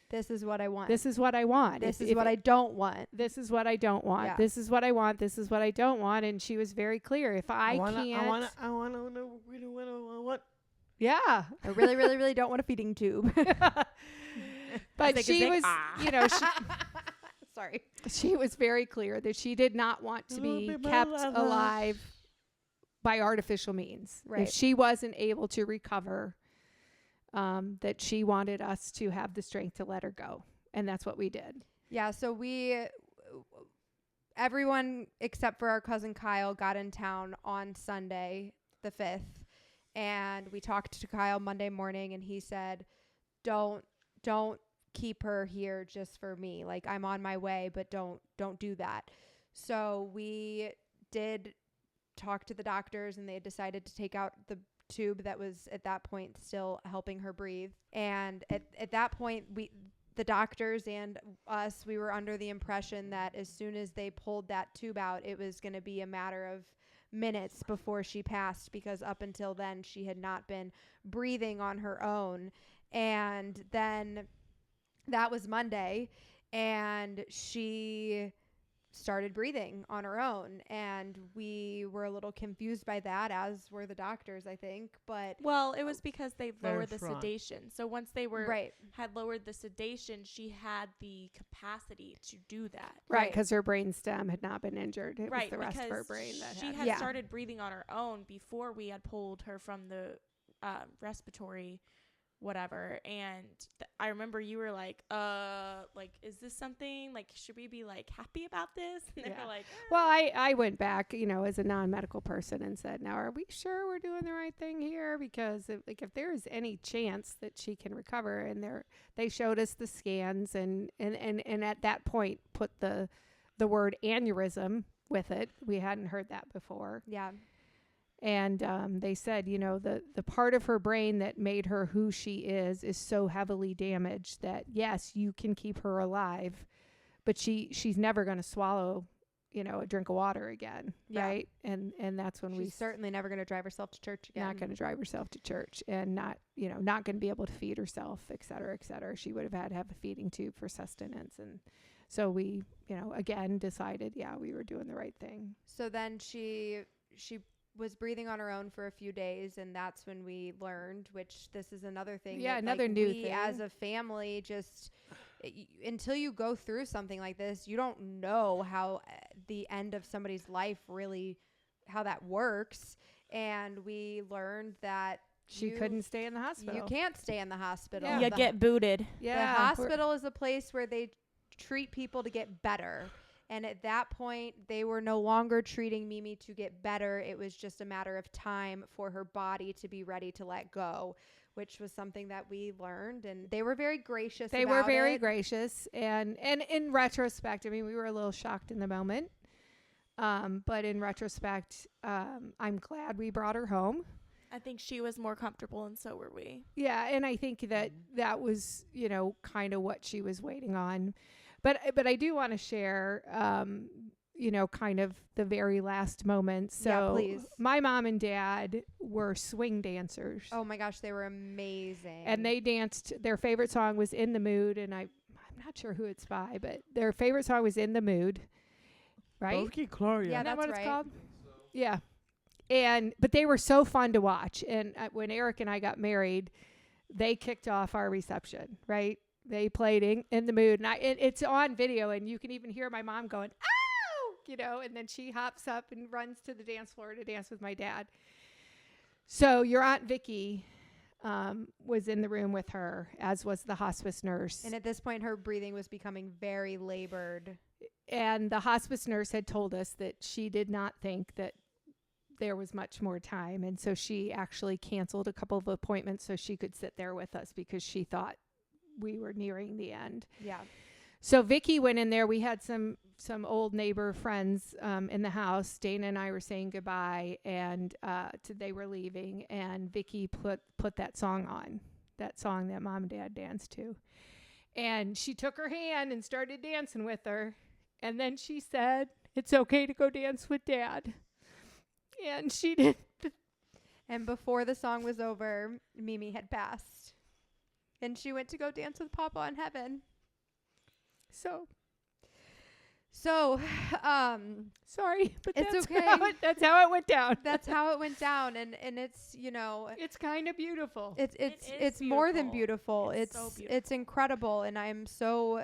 this is what I want. this is what I want. This is what I don't want. This is what I don't want. Yeah. This is what I want. This is what I don't want. And she was very clear. If I want what? Yeah. I really, really, really don't want a feeding tube. But Zig, she zig, was, Sorry. she was very clear that she did not want to be kept alive by artificial means. Right. If she wasn't able to recover, that she wanted us to have the strength to let her go. And that's what we did. Yeah, so everyone except for our cousin Kyle got in town on Sunday the 5th, and we talked to Kyle Monday morning, and he said, don't keep her here just for me. Like, I'm on my way, but don't do that. So we did talk to the doctors, and they had decided to take out the tube that was at that point still helping her breathe. And at that point, the doctors and us, we were under the impression that as soon as they pulled that tube out, it was going to be a matter of minutes before she passed, because up until then she had not been breathing on her own. And then that was Monday, and she started breathing on her own, and we were a little confused by that, as were the doctors, I think. But Well, it was because they Very lowered the front. sedation. So once they were right, had lowered the sedation, she had the capacity to do that. Right, Right. because her brain stem had not been injured. It Right, was the rest of her because brain that she had. had Yeah. started breathing on her own before we had pulled her from the respiratory whatever. And I remember you were like, is this something, like, should we be like happy about this? And they Yeah. were like, Well, I went back, as a non-medical person and said, now, are we sure we're doing the right thing here? Because if there is any chance that she can recover, and they showed us the scans and at that point put the word aneurysm with it. We hadn't heard that before. yeah, And they said, the part of her brain that made her who she is so heavily damaged that, yes, you can keep her alive, but she's never going to swallow, a drink of water again, Yeah. right? And that's when she's certainly never going to drive herself to church again. not going to drive herself to church, and not going to be able to feed herself, et cetera, et cetera. She would have had to have a feeding tube for sustenance. And so we, again, decided, we were doing the right thing. So then she was breathing on her own for a few days, and that's when we learned, which this is another thing. Yeah, that, another like, new we thing. as a family, just until you go through something like this, you don't know how the end of somebody's life really, how that works. And we learned that She couldn't stay in the hospital. You can't stay in the hospital. Yeah. you The get booted. The hospital is a place where they treat people to get better. And at that point, they were no longer treating Mimi to get better. It was just a matter of time for her body to be ready to let go, which was something that we learned. And they were very gracious They about were very it. gracious. And in retrospect, we were a little shocked in the moment. But in retrospect, I'm glad we brought her home. I think she was more comfortable, and so were we. Yeah, and I think that was, kind of what she was waiting on. But I do want to share, kind of the very last moments. So Yeah, please. my mom and dad were swing dancers. Oh my gosh, they were amazing. And they danced. Their favorite song was "In the Mood," and I'm not sure who it's by, but their favorite song was "In the Mood." Right? Bokeh Gloria. Yeah, Isn't that that's what right. it's called? Yeah. But they were so fun to watch. And when Eric and I got married, they kicked off our reception, right? They played in the Mood, and it's on video, and you can even hear my mom going, "Ow!" And then she hops up and runs to the dance floor to dance with my dad. So your Aunt Vicky was in the room with her, as was the hospice nurse. And at this point, her breathing was becoming very labored. And the hospice nurse had told us that she did not think that there was much more time. And so she actually canceled a couple of appointments so she could sit there with us, because she thought we were nearing the end. Yeah. So Vicky went in there. We had some old neighbor friends in the house. Dana and I were saying goodbye, and they were leaving. And Vicky put that song on, that song that Mom and Dad danced to. And she took her hand and started dancing with her. And then she said, "It's okay to go dance with Dad." And she did. And before the song was over, Mimi had passed. And she went to go dance with Papa in heaven. So sorry, but It's that's okay. That's how it went down. That's how it went down. And it's, It's kind of beautiful. it's more than beautiful. It's so beautiful. It's incredible. And I'm so,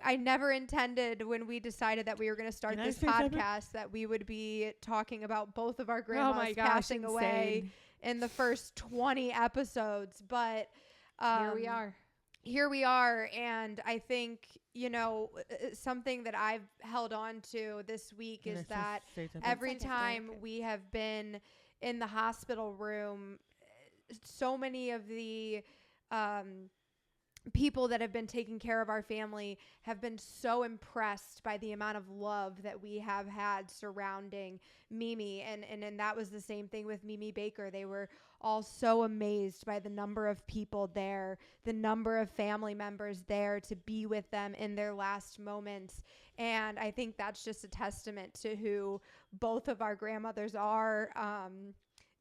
I never intended, when we decided that we were going to start Can I this say something? podcast, that we would be talking about both of our grandmas Oh my gosh, passing away insane. in the first 20 episodes. But Here we are. Here we are. And I think, something that I've held on to this week Can I is just that say something? every Second, time second. we have been in the hospital room, so many of the people that have been taking care of our family have been so impressed by the amount of love that we have had surrounding Mimi. And that was the same thing with Mimi Baker. They were all so amazed by the number of people there, the number of family members there to be with them in their last moments. And I think that's just a testament to who both of our grandmothers are.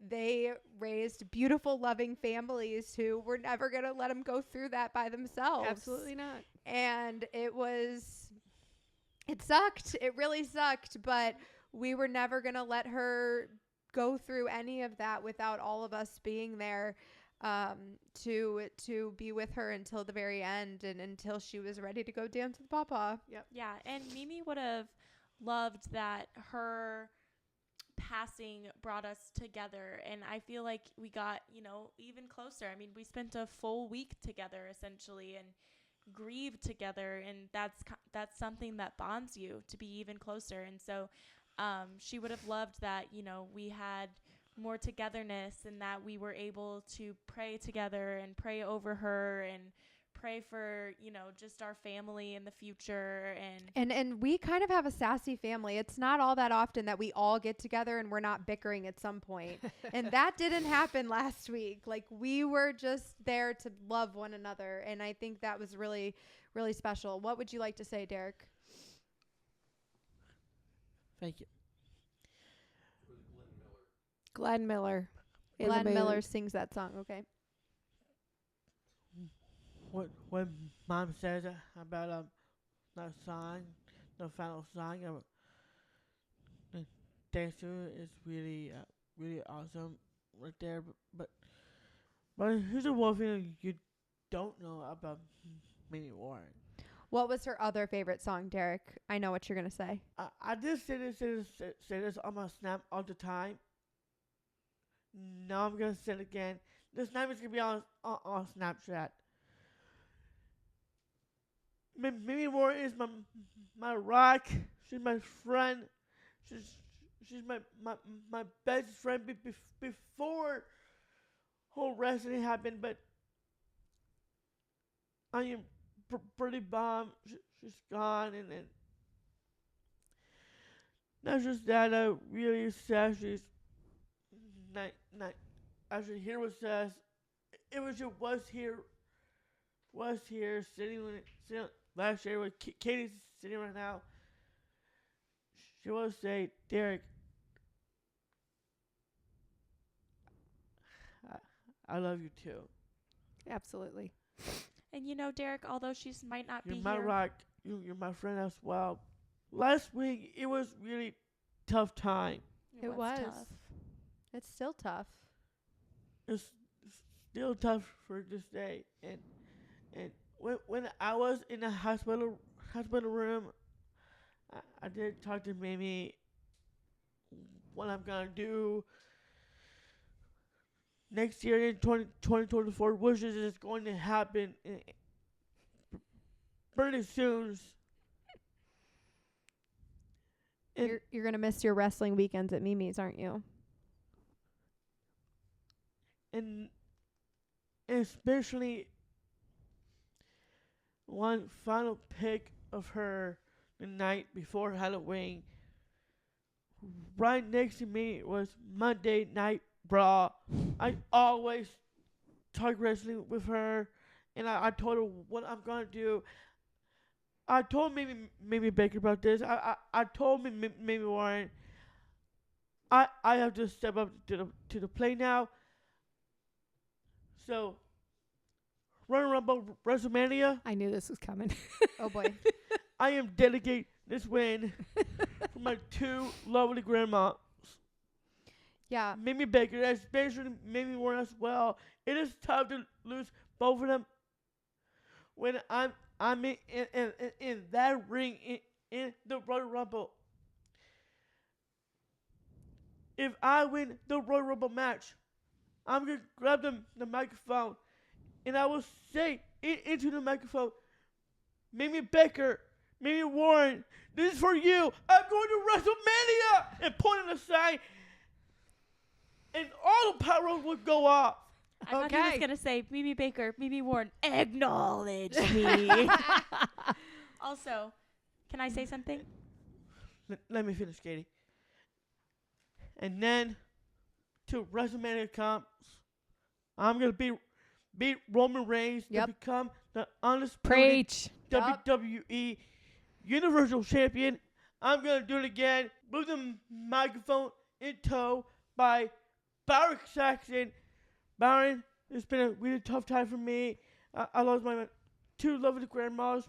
They raised beautiful, loving families who were never going to let them go through that by themselves. Absolutely not. And it sucked. It really sucked. But we were never going to let her go through any of that without all of us being there to be with her until the very end and until she was ready to go dance with Papa. Yep. Yeah, and Mimi would have loved that her passing brought us together, and I feel like we got, even closer. I mean, we spent a full week together essentially and grieved together, and that's something that bonds you to be even closer. And so she would have loved that, we had more togetherness and that we were able to pray together and pray over her and pray for, just our family in the future. And we kind of have a sassy family. It's not all that often that we all get together and we're not bickering at some point. And that didn't happen last week. Like, we were just there to love one another. And I think that was really, really special. What would you like to say, Derek? Thank you. Glenn Miller. Glenn Miller sings that song, okay? What Mom says about that song, the final song of the dancer is really really awesome right there. But here's a one thing you don't know about Mimi Warren. What was her other favorite song, Derek? I know what you're gonna say. I just say this on my Snap all the time. Now I'm gonna say it again. This Snap is gonna be on Snapchat. Mimi Warren is my rock. She's my friend. She's my best friend before whole wrestling happened. But I am pretty bummed she's gone, and not just that. I really sad she's not actually here with us. It was here sitting last year with Katie's sitting right now. She will say, Derek, I love you too. Absolutely. And Derek, although she might not You're be my here. rock. You're my friend as well. Last week it was really tough time. It was. Tough. It's still tough. It's still tough for this day. And when I was in the hospital room, I did talk to Mimi what I'm gonna do next year in 2024, which is going to happen pretty soon. And You're gonna miss your wrestling weekends at Mimi's, aren't you? and especially one final pic of her the night before Halloween. Right next to me was Monday Night Raw. I always talk wrestling with her, and I told her what I'm gonna do. I told Mimi Baker about this. I told Mimi Warren, I have to step up to the plate now. So, Royal Rumble WrestleMania, I knew this was coming. Oh boy. I am dedicating this win for my two lovely grandmas, Yeah. Mimi Baker, especially Mimi Warren as well. It is tough to lose both of them when I'm in that ring in the Royal Rumble. If I win the Royal Rumble match, I'm gonna grab the microphone and I will say into the microphone, Mimi Baker, Mimi Warren, this is for you. I'm going to WrestleMania, and pointing aside, and all the power would go off. I thought he was Okay. going to say, Mimi Baker, Mimi Warren, acknowledge me. Also, can I say something? Let me finish, Katie. And then to WrestleMania comps, I'm gonna beat Roman Reigns Yep. to become the undisputed Preach. Yup. WWE Universal Champion. I'm gonna do it again. Move the microphone in tow by Barrick Saxon. Baron, it's been a really tough time for me. I lost my two lovely grandmas,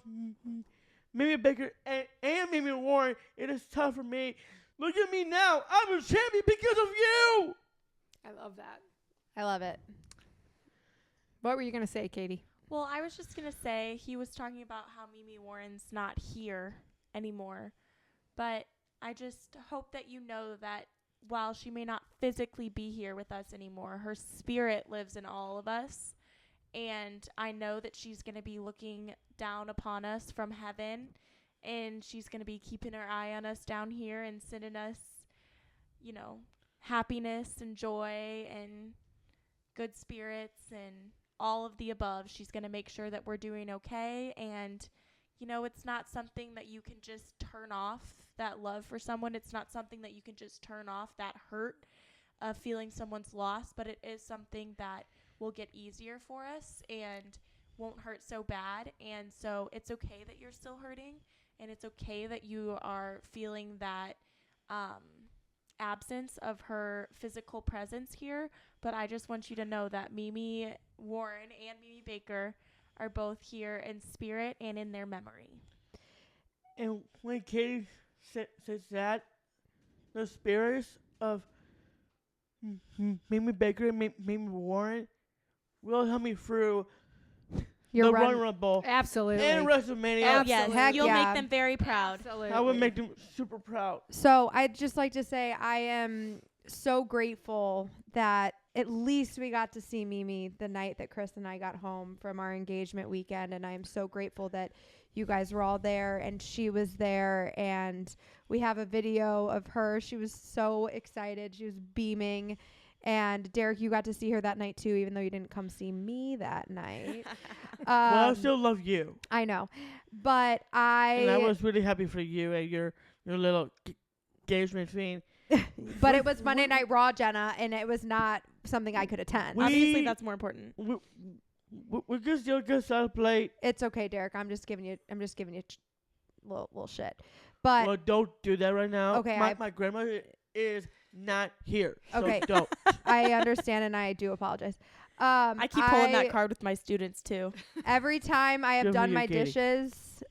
Mimi Baker and Mimi Warren. It is tough for me. Look at me now. I'm a champion because of you. I love that. I love it. What were you going to say, Katie? Well, I was just going to say he was talking about how Mimi Warren's not here anymore. But I just hope that you know that while she may not physically be here with us anymore, her spirit lives in all of us. And I know that she's going to be looking down upon us from heaven. And she's going to be keeping her eye on us down here and sending us, you know, happiness and joy and good spirits and all of the above. She's going to make sure that we're doing okay. And, you know, it's not something that you can just turn off, that love for someone. It's not something that you can just turn off, that hurt of feeling someone's loss. But it is something that will get easier for us and won't hurt so bad. And so it's okay that you're still hurting. And it's okay that you are feeling that absence of her physical presence here. But I just want you to know that Mimi Warren and Mimi Baker are both here in spirit and in their memory. And when Katie says that, the spirits of Mimi Baker and Mimi Warren will help me through the Royal Rumble Absolutely. and WrestleMania. Oh, yes. Heck You'll yeah. make them very proud. Absolutely. I would make them super proud. So I'd just like to say I am so grateful that at least we got to see Mimi the night that Chris and I got home from our engagement weekend. And I am so grateful that you guys were all there and she was there. And we have a video of her. She was so excited. She was beaming. And Derek, you got to see her that night too, even though you didn't come see me that night. Well, I still love you. I know. But And I was really happy for you and your little engagement thing. but it was Monday Night Raw, Jenna, and it was not something I could attend. Obviously, that's more important. We can still get celebrate. It's okay, Derek. I'm just giving you little shit. But Well, don't do that right now. Okay, My grandma is not here. So Okay. don't. I understand and I do apologize. I keep pulling that card with my students, too. Every time I have Good for done you, my Katie. dishes,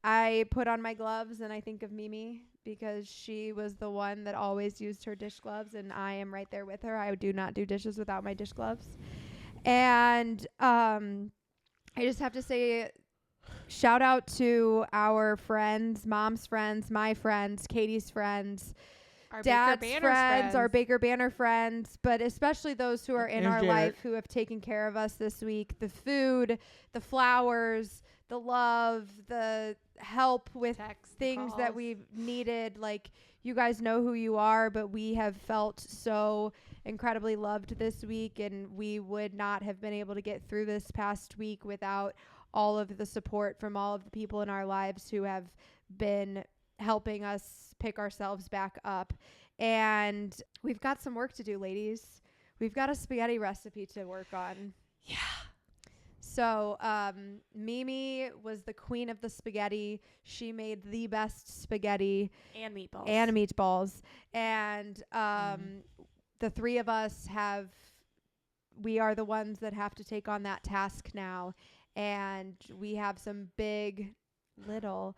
I put on my gloves and I think of Mimi because she was the one that always used her dish gloves and I am right there with her. I do not do dishes without my dish gloves. And I just have to say shout out to our friends, Mom's friends, my friends, Katie's friends, Our Dad's Baker friends, Banner's our Baker Banner friends, but especially those who are in And our Jared. life who have taken care of us this week. The food, the flowers, the love, the help with Text, things that calls. we've needed. Like, you guys know who you are, but we have felt so incredibly loved this week, and we would not have been able to get through this past week without all of the support from all of the people in our lives who have been helping us pick ourselves back up. And we've got some work to do, ladies. We've got a spaghetti recipe to work on. Yeah. So Mimi was the queen of the spaghetti. She made the best spaghetti And meatballs. and meatballs. And the three of us we are the ones that have to take on that task now. And we have some very little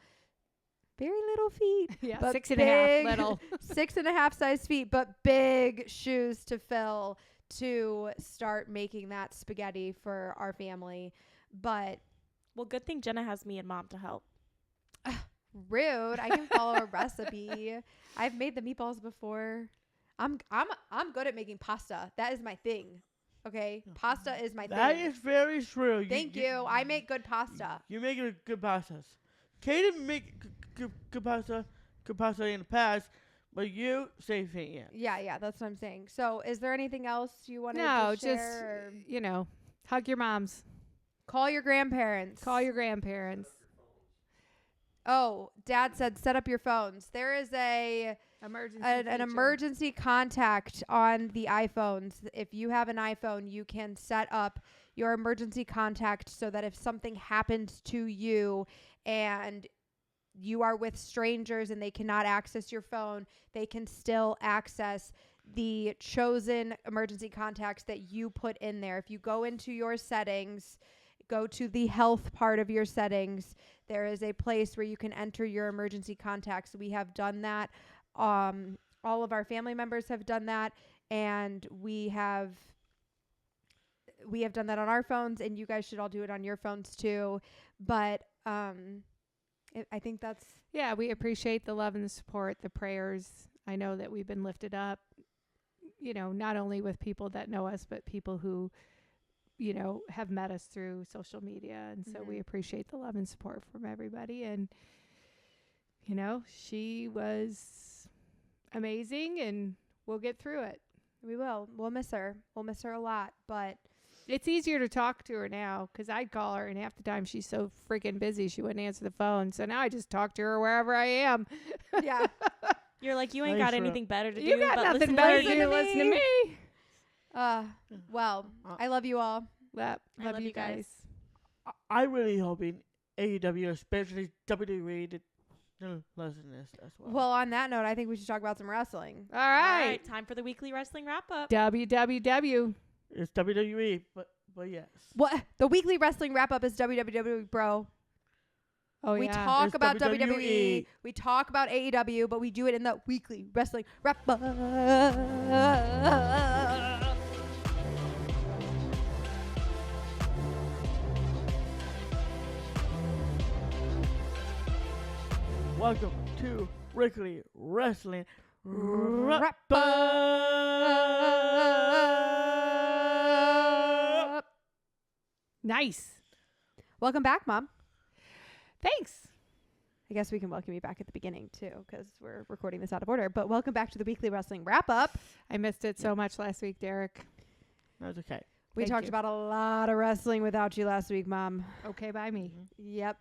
feet. Yeah, but 6.5 big- little. 6.5 size feet, but big shoes to fill to start making that spaghetti for our family. But Well, good thing Jenna has me and Mom to help. rude, I can follow a recipe. I've made the meatballs before. I'm good at making pasta. That is my thing. Okay, pasta is my That thing. is very true. Thank you. I make good pasta. You make good pastas. Katie make good pasta in the past, But you same thing, yeah. Yeah, that's what I'm saying. So, is there anything else you wanted No, to share? just, hug your moms. Call your grandparents. Call your grandparents. Oh, Dad said set up your phones. There is an emergency contact on the iPhones. If you have an iPhone, you can set up your emergency contact so that if something happens to you and you are with strangers and they cannot access your phone, they can still access the chosen emergency contacts that you put in there. If you go into your settings, go to the health part of your settings, there is a place where you can enter your emergency contacts. We have done that. All of our family members have done that, and we have done that on our phones, and you guys should all do it on your phones too. But I think that's... Yeah, we appreciate the love and the support, the prayers. I know that we've been lifted up, not only with people that know us, but people who, have met us through social media. And so we appreciate the love and support from everybody. And, she was amazing, and we'll get through it. We will. We'll miss her. We'll miss her a lot, but... It's easier to talk to her now because I'd call her, and half the time she's so freaking busy she wouldn't answer the phone. So now I just talk to her wherever I am. Yeah. You're like, you ain't got anything better to do. You got but nothing listen better to to me. do. Listen to me. Well, I love you all. Love love you you guys. guys. I'm really hoping AEW, especially WWE, to lessen this as well. Well, on that note, I think we should talk about some wrestling. All All right. right, time for the weekly wrestling wrap up. WWW. It's WWE, but yes. What? The weekly wrestling wrap-up is WWE, bro. Oh, We yeah. talk It's about WWE. WWE. We talk about AEW, but we do it in the weekly wrestling wrap-up. Welcome to Weekly Wrestling Wrap Wrap-Up. Nice. Welcome back, Mom. Thanks. I guess we can welcome you back at the beginning, too, because we're recording this out of order. But welcome back to the weekly wrestling wrap-up. I missed it so much last week, Derek. That's okay. We Thank talked you. about a lot of wrestling without you last week, Mom. Okay, by me. Yep.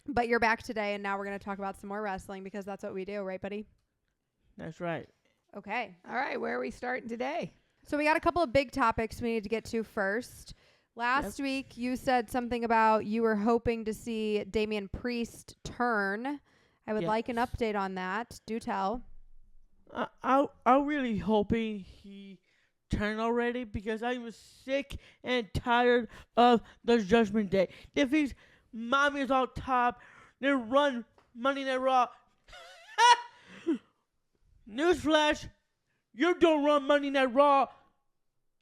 But you're back today, and now we're going to talk about some more wrestling because that's what we do, right, buddy? That's right. Okay. All right, where are we starting today? So we got a couple of big topics we need to get to first. Last week, you said something about you were hoping to see Damian Priest turn. I would like an update on that. Do tell. I'm really hoping he turned already because I was sick and tired of the Judgment Day. If he's Mommy's on top, they run Monday Night Raw. Newsflash, you don't run Monday Night Raw.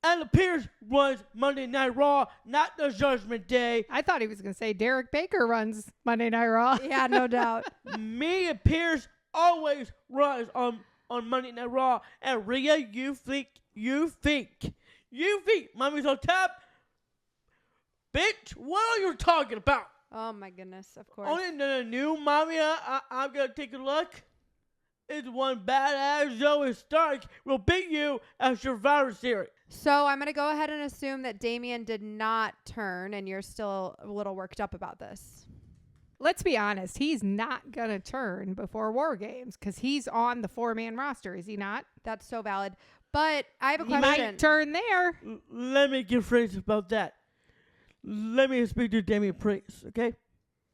Adam Pearce runs Monday Night Raw, not the Judgment Day. I thought he was going to say Derek Baker runs Monday Night Raw. Yeah, no doubt. Me and Pierce always runs on Monday Night Raw. And Rhea, you think Mommy's on top? Bitch, what are you talking about? Oh, my goodness, of course. Only the new Mommy I'm going to take a look is one badass Zoe Stark will beat you at Survivor Series. So I'm going to go ahead and assume that Damian did not turn, and you're still a little worked up about this. Let's be honest. He's not going to turn before War Games because he's on the 4-man roster, is he not? That's so valid. But I have a He question. might turn there. Let me get phrase about that. Let me speak to Damian Priest, okay?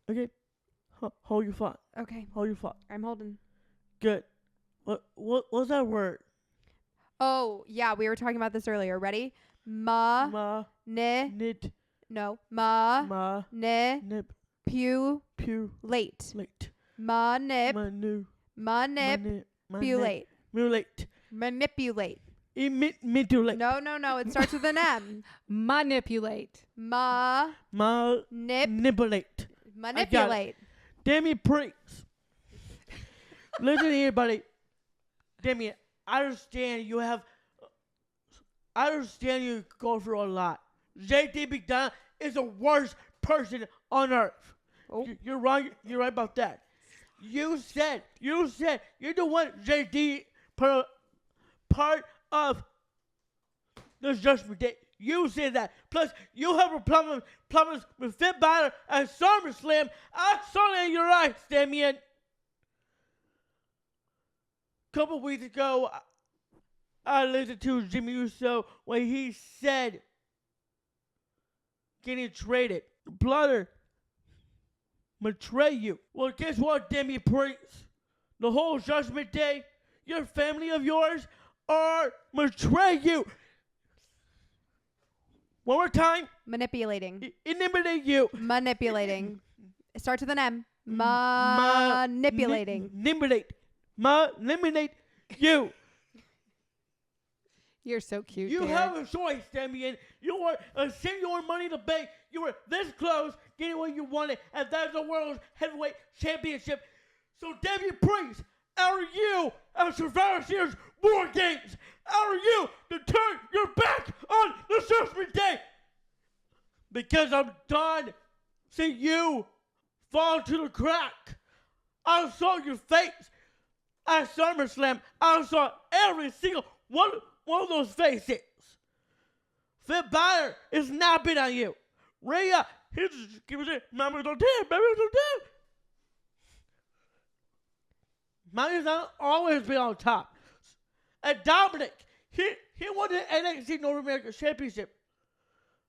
Okay? Hold your thought. Okay, Hold your thought. I'm holding. Good. What's that word? Oh, yeah, we were talking about this earlier. Ready? Ma, Ne, nit, no, ma, ne, nip, pew, pew, late. late. Manip, Manu, manipulate. Manipulate. Manipulate. Manipulate. No, it starts with an M. Manipulate. Manipulate. Manipulate. Damian Priest. Listen here, buddy. Damian, I understand you go through a lot. JT McDonald is the worst person on earth. Oh. You're right about that. You said you're the one, JD, part of the Judgment Day. You said that. Plus, you have a problem with Finn Balor at SummerSlam. I saw it in your eyes, Damien. A couple weeks ago, I listened to Jimmy Uso when he said getting traded. Blotter betray you. Well, guess what, Damien Priest? The whole Judgment Day, your family of yours are betray you. One more time. Manipulating. Intimidate you. Manipulating. It starts with an M. Manipulating. Manipulate you. You're so cute. You Derek. have a choice, Damien. You are send your money to bank. You were this close getting what you wanted, and that's the World Heavyweight Championship. So, Damien Priest, are you at Survivor Series War Games? Are you to turn your back on the Judgment Day? Because I'm done seeing you fall to the crack. I saw your face at SummerSlam. I saw every single one of those faces. Finn Balor is napping on you. Rhea, he just gives it, Mama's on damn, Mama's on damn. Mommy's not always been on top. And Dominic, he won the NXT North American Championship.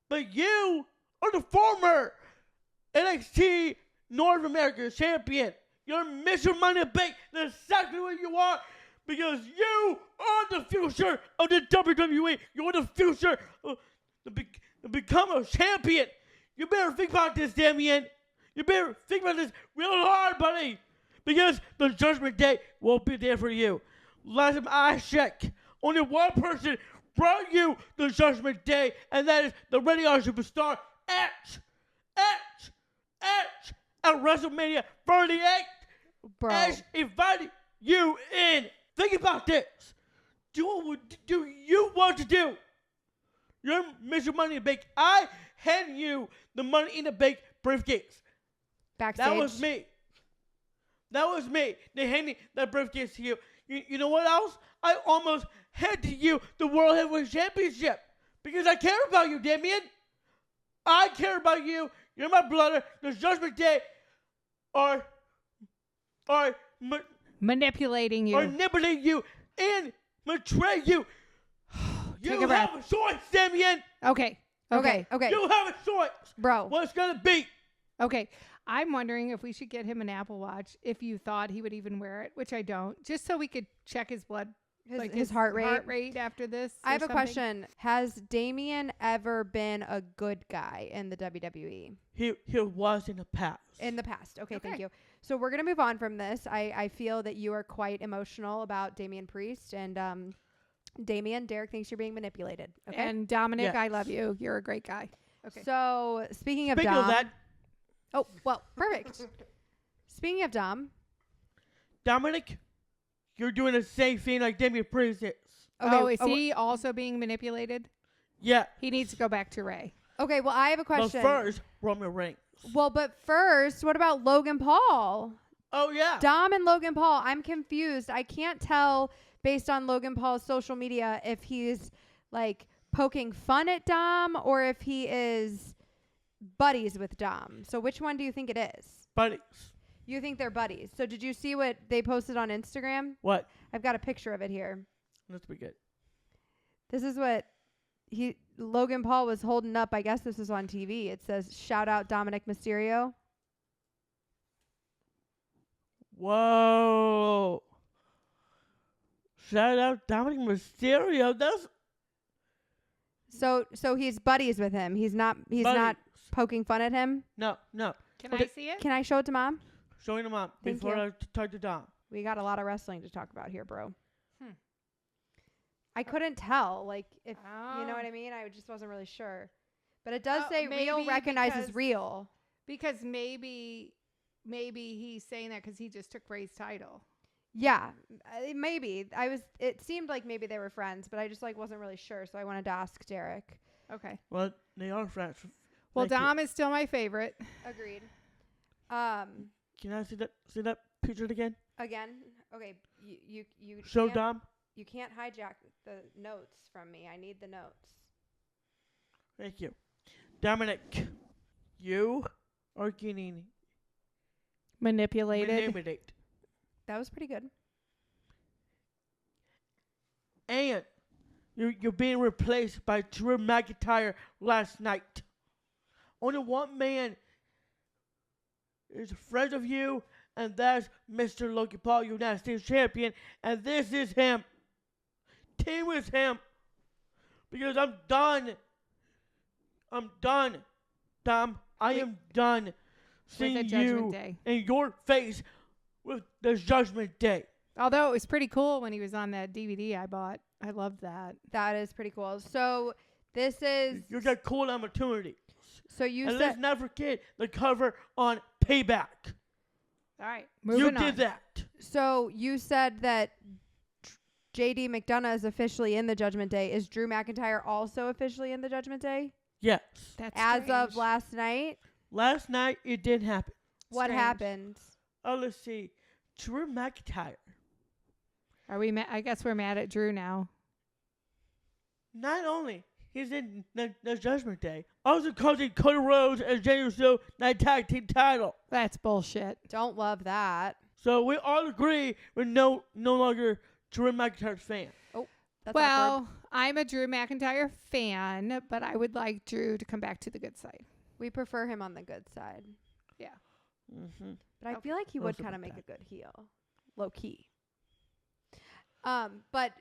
But you are the former NXT North American Champion. You're Mr. Money in the Bank. That's exactly what you are. Because you are the future of the WWE. You're the future to become a champion. You better think about this, Damien. You better think about this real hard, buddy. Because the Judgment Day won't be there for you. Last time I checked, only one person brought you the Judgment Day, and that is the radio superstar Edge. At WrestleMania 38. Bro. Edge invited you in. Think about this. Do you want to do? You're Mr. Money in the Bank. I hand you the Money in the Bank briefcase. Backstage. That was me. They handed that briefcase to you. You know what else? I almost handed you the World Heavyweight Championship because I care about you, Damien. I care about you. You're my brother. The Judgment Day are manipulating you. Or manipulate you and betray you. Take You a breath. have a choice, Damien. Okay. You have a choice. Bro. What's gonna be? Okay. I'm wondering if we should get him an Apple Watch if you thought he would even wear it, which I don't, just so we could check his blood, His heart rate. Heart rate after this. I have or a something. question. Has Damien ever been a good guy in the WWE? He was in the past. In the past. Okay, thank Okay. you. So we're going to move on from this. I feel that you are quite emotional about Damien Priest. And Damien, Derek thinks you're being manipulated. Okay. And Dominic, Yes. I love you. You're a great guy. Okay. So speaking of Speaking Dom. of that, Oh, well, perfect. Speaking of Dom. Dominic, you're doing the same thing like Damien Priest is. Oh, is he also being manipulated? Yeah. He needs to go back to Ray. Okay, well, I have a But question. first, Roman Reigns. Well, but first, what about Logan Paul? Oh yeah. Dom and Logan Paul. I'm confused. I can't tell based on Logan Paul's social media if he's like poking fun at Dom or if he is buddies with Dom. So which one do you think it is? Buddies. You think they're buddies. So did you see what they posted on Instagram? What? I've got a picture of it here. Let's be good. This is what Logan Paul was holding up. I guess this was on TV. It says, "Shout out Dominic Mysterio." Whoa. Shout out Dominic Mysterio. That's So he's buddies with him. He's not buddies. poking fun at him. No. Can Okay. I see it? Can I show it to Mom? Showing him up Thank before you. I talk to Dom. We got a lot of wrestling to talk about here, bro. Hmm. I couldn't tell, like, if you know Oh. what I mean. I just wasn't really sure, but it does Oh, say real maybe recognizes because- real. Because maybe he's saying that because he just took Ray's title. Yeah, maybe. It seemed like maybe they were friends, but I just wasn't really sure, so I wanted to ask Derek. Okay. Well, they are friends. Well, Thank you. Dom is still my favorite. Agreed. Can I see that picture it again? Again? Okay, you So can't, dumb. you can't hijack the notes from me. I need the notes. Thank you. Dominic, you are getting Manipulated. manipulated. That was pretty good. And you're being replaced by Drew McIntyre last night. Only one man is a friend of you, and that's Mr. Logan Paul, United States Champion, and this is him. Team with him. Because I'm done. I'm done, Dom. I am done With seeing the Judgment you Day. in your face with the Judgment Day. Although it was pretty cool when he was on that DVD I bought. I loved that. That is pretty cool. So this is You got cool opportunity. so you And said let's not forget the cover on Payback. All right, You moving on. did that. so you said that JD McDonough is officially in the Judgment Day. Is Drew McIntyre also officially in the Judgment Day? Yes. That's As of strange. last night? Last night it did happen. What Strange. happened? Oh, let's see. Drew McIntyre. Are we? I guess we're mad at Drew now. Not only he's in the Judgment Day, also causing Cody Rhodes and Jey Uso Night Tag Team title. That's bullshit. Don't love that. So we all agree we're no longer Drew McIntyre's fan. That's awkward. Well, I'm a Drew McIntyre fan, but I would like Drew to come back to the good side. We prefer him on the good side. Mm-hmm. But I Okay. feel like he We'll would see kind of about make that. a good heel. Low key. But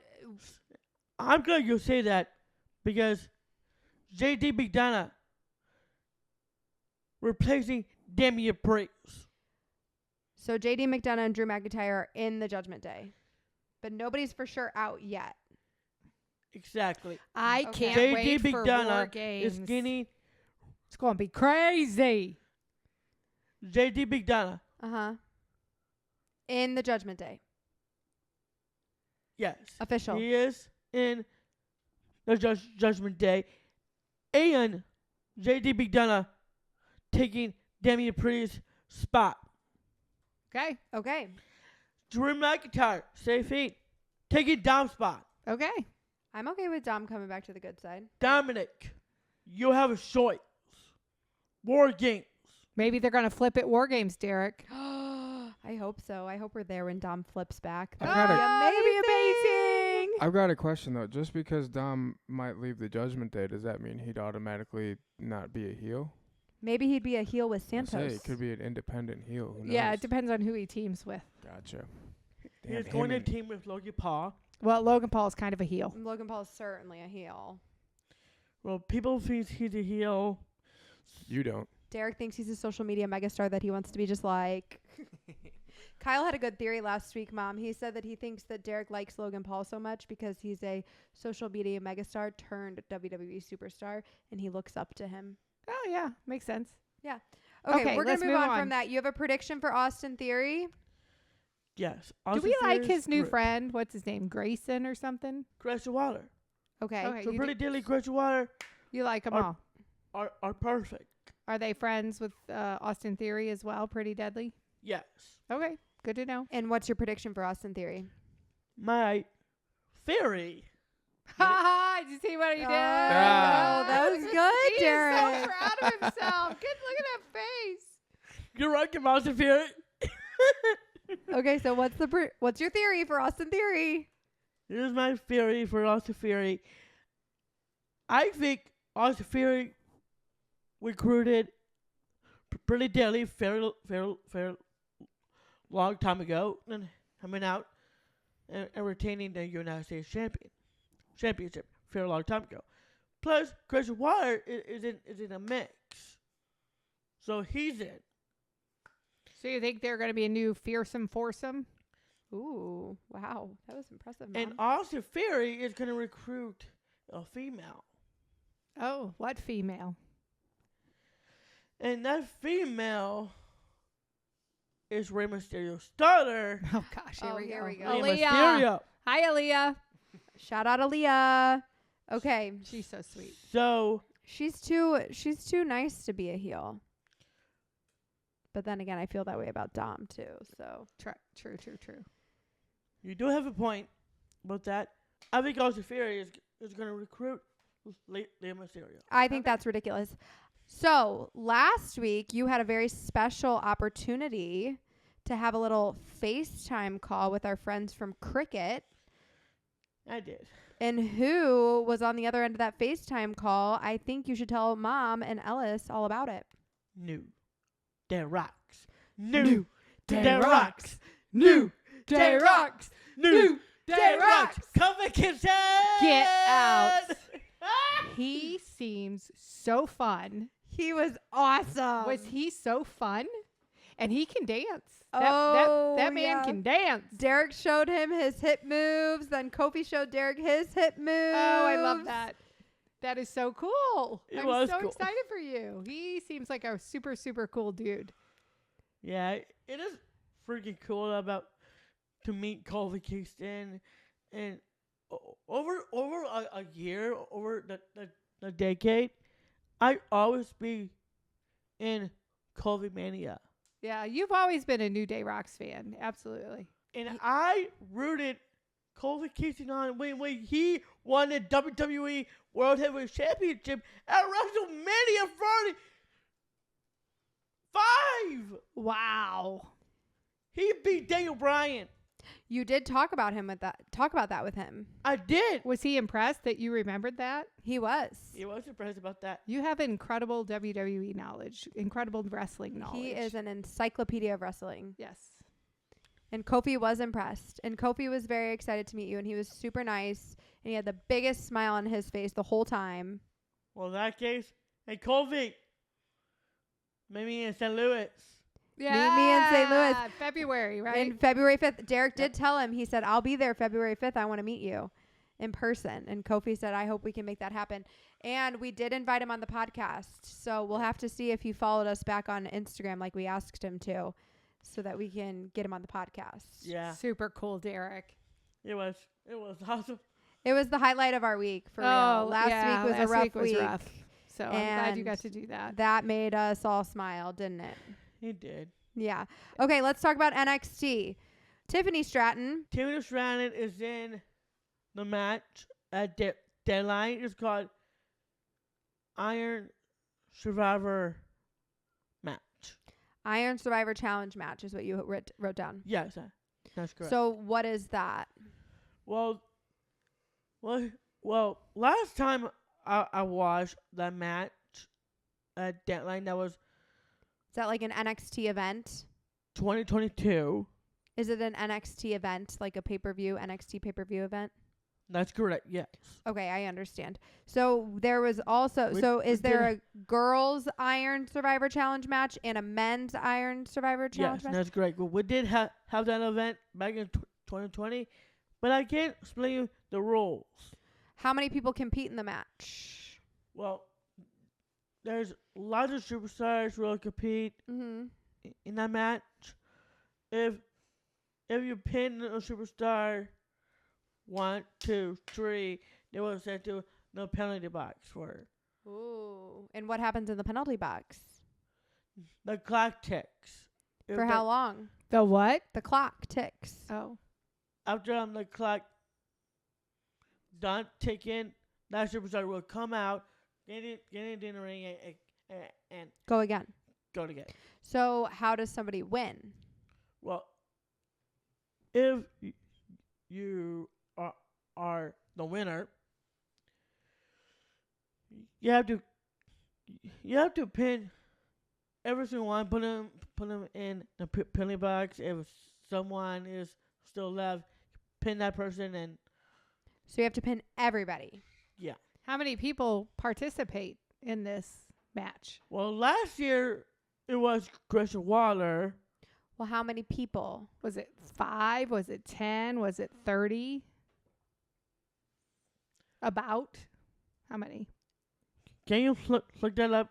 I'm glad you say that because JD McDonough replacing Damian Priest. so JD McDonough and Drew McIntyre are in the Judgment Day. But nobody's for sure out yet. Exactly. I Okay. can't JD wait for McDonough War Games. is getting It's going to be crazy. JD McDonough. Uh-huh. In the Judgment Day. Yes. Official. He is in the Judgment Day. And JD McDonough taking Damian Priest's spot. Okay. Okay. Drew McIntyre, same thing. Taking Dom's spot. Okay. I'm okay with Dom coming back to the good side. Dominic, you have a choice. War Games. Maybe they're going to flip it War Games, Derek. I hope so. I hope we're there when Dom flips back. I've That got would a- be amazing. I've got a question though. Just because Dom might leave the Judgment Day, does that mean he'd automatically not be a heel? Maybe he'd be a heel with I Santos. say, it could be an independent heel. Who Yeah, knows? it depends on who he teams with. Gotcha. He's Damn, going to him and- team with Logan Paul. Well, Logan Paul's kind of a heel. Logan Paul is certainly a heel. Well, people think he's a heel. You don't. Derek thinks he's a social media megastar that he wants to be just like. Kyle had a good theory last week, Mom. He said that he thinks that Derek likes Logan Paul so much because he's a social media megastar turned WWE superstar, and he looks up to him. Oh, yeah. Makes sense. Okay, we're let's going to move on on. from that. You have a prediction for Austin Theory? Yes. Do we like his new friend? What's his name? Grayson or something? Grayson Waller. Okay. Okay. So you, pretty dilly Grayson Waller you like them Are- all. are perfect. Are they friends with Austin Theory as well? Pretty Deadly? Yes. Okay. Good to know. And what's your prediction for Austin Theory? My theory. Ha ha! Did you see what he did? Oh, that was good, He Derek. is so proud of himself. Good. Look at that face. You're right, Austin Theory. Okay, so what's your theory for Austin Theory? Here's my theory for Austin Theory. I think Austin Theory recruited pretty deadly fair long time ago and coming out and retaining the United States championship fair long time ago. Plus, Chris Waller is in a mix, so he's in. So you think they're going to be a new fearsome foursome? Ooh, wow. That was impressive, Mom. And Austin Theory is going to recruit a female. Oh, what female? And that female is Rey Mysterio's daughter. Oh, gosh. Oh, Here here we we go. go. Rey Aaliyah. Mysterio. Hi, Aaliyah. Shout out Aaliyah. Okay. She's so sweet. So She's too nice to be a heel. But then again, I feel that way about Dom too. So True. You do have a point about that. I think Austin Theory is going to recruit Leah Mysterio. I think that's ridiculous. So last week you had a very special opportunity to have a little FaceTime call with our friends from Cricket. I did. And who was on the other end of that FaceTime call? I think you should tell Mom and Ellis all about it. New. That rocks. New. That That rocks. rocks. New. That That rocks. New. That That rocks. rocks. Come and Get out. He seems so fun. He was awesome. Was he so fun? And he can dance. Oh, that man yeah. can dance. Derek showed him his hip moves. Then Kofi showed Derek his hip moves. Oh, I love that. That is so cool. It I'm was so cool. excited for you. He seems like a super, super cool dude. Yeah, it is freaking cool about to meet Kofi Kingston, and over a year, over the decade, I always be in Kofi mania, Yeah, you've always been a New Day Rocks fan. Absolutely. and I rooted Kofi Kingston on when he won the WWE World Heavyweight Championship at WrestleMania 35. Wow. He beat Daniel Bryan. You did talk about that with him. I did. Was he impressed that you remembered that? He was. He was surprised about that. You have incredible WWE knowledge, incredible wrestling knowledge. He is an encyclopedia of wrestling. Yes. And Kofi was impressed. And Kofi was very excited to meet you. And he was super nice. And he had the biggest smile on his face the whole time. Well, in that case, hey, Kofi, meet me in St. Louis. Yeah. me in St. Louis. February, right? And February 5th, Derek did tell him, he said, I'll be there February 5th. I want to meet you in person. And Kofi said, I hope we can make that happen. And we did invite him on the podcast. So we'll have to see if he followed us back on Instagram like we asked him to, so that we can get him on the podcast. Yeah, Super cool, Derek. it was awesome. It was the highlight of our week, for real. Last week was a rough week. So I'm glad you And got to do that. That made us all smile, didn't it? He did. Yeah. Okay, let's talk about NXT. Tiffany Stratton. Tiffany Stratton is in the match at Deadline. It's called Iron Survivor match. Iron Survivor Challenge match is what you wrote down. Yes, that's correct. So what is that? Well, last time I watched that match at Deadline, that was Is that like an NXT event? 2022. Is it an NXT event, like a pay-per-view, NXT pay-per-view event? That's correct, yes. Okay, I understand. So there was also, is we there did- a girls' Iron Survivor Challenge match and a men's Iron Survivor Challenge Yes, match? that's correct. Well, we did have that event back in 2020, but I can't explain you the rules. How many people compete in the match? Well, there's lots of superstars who will compete Mm-hmm. in that match. If you pin a superstar 1, 2, 3, they will send to the penalty box for Ooh. And what happens in the penalty box? the clock ticks. If For the- how long? The what? The clock ticks. Oh. After the clock done ticking, that superstar will come out, get in the ring, and Go again. go to get. So how does somebody win? Well, if you are the winner, you have to pin every single one, put them in the penalty box. If someone is still left, pin that person, and So you have to pin everybody. How many people participate in this match? well, last year it was Christian Waller. Well, how many people? Was it 5? Was it 10? Was it 30? About? How many? Can you look that up,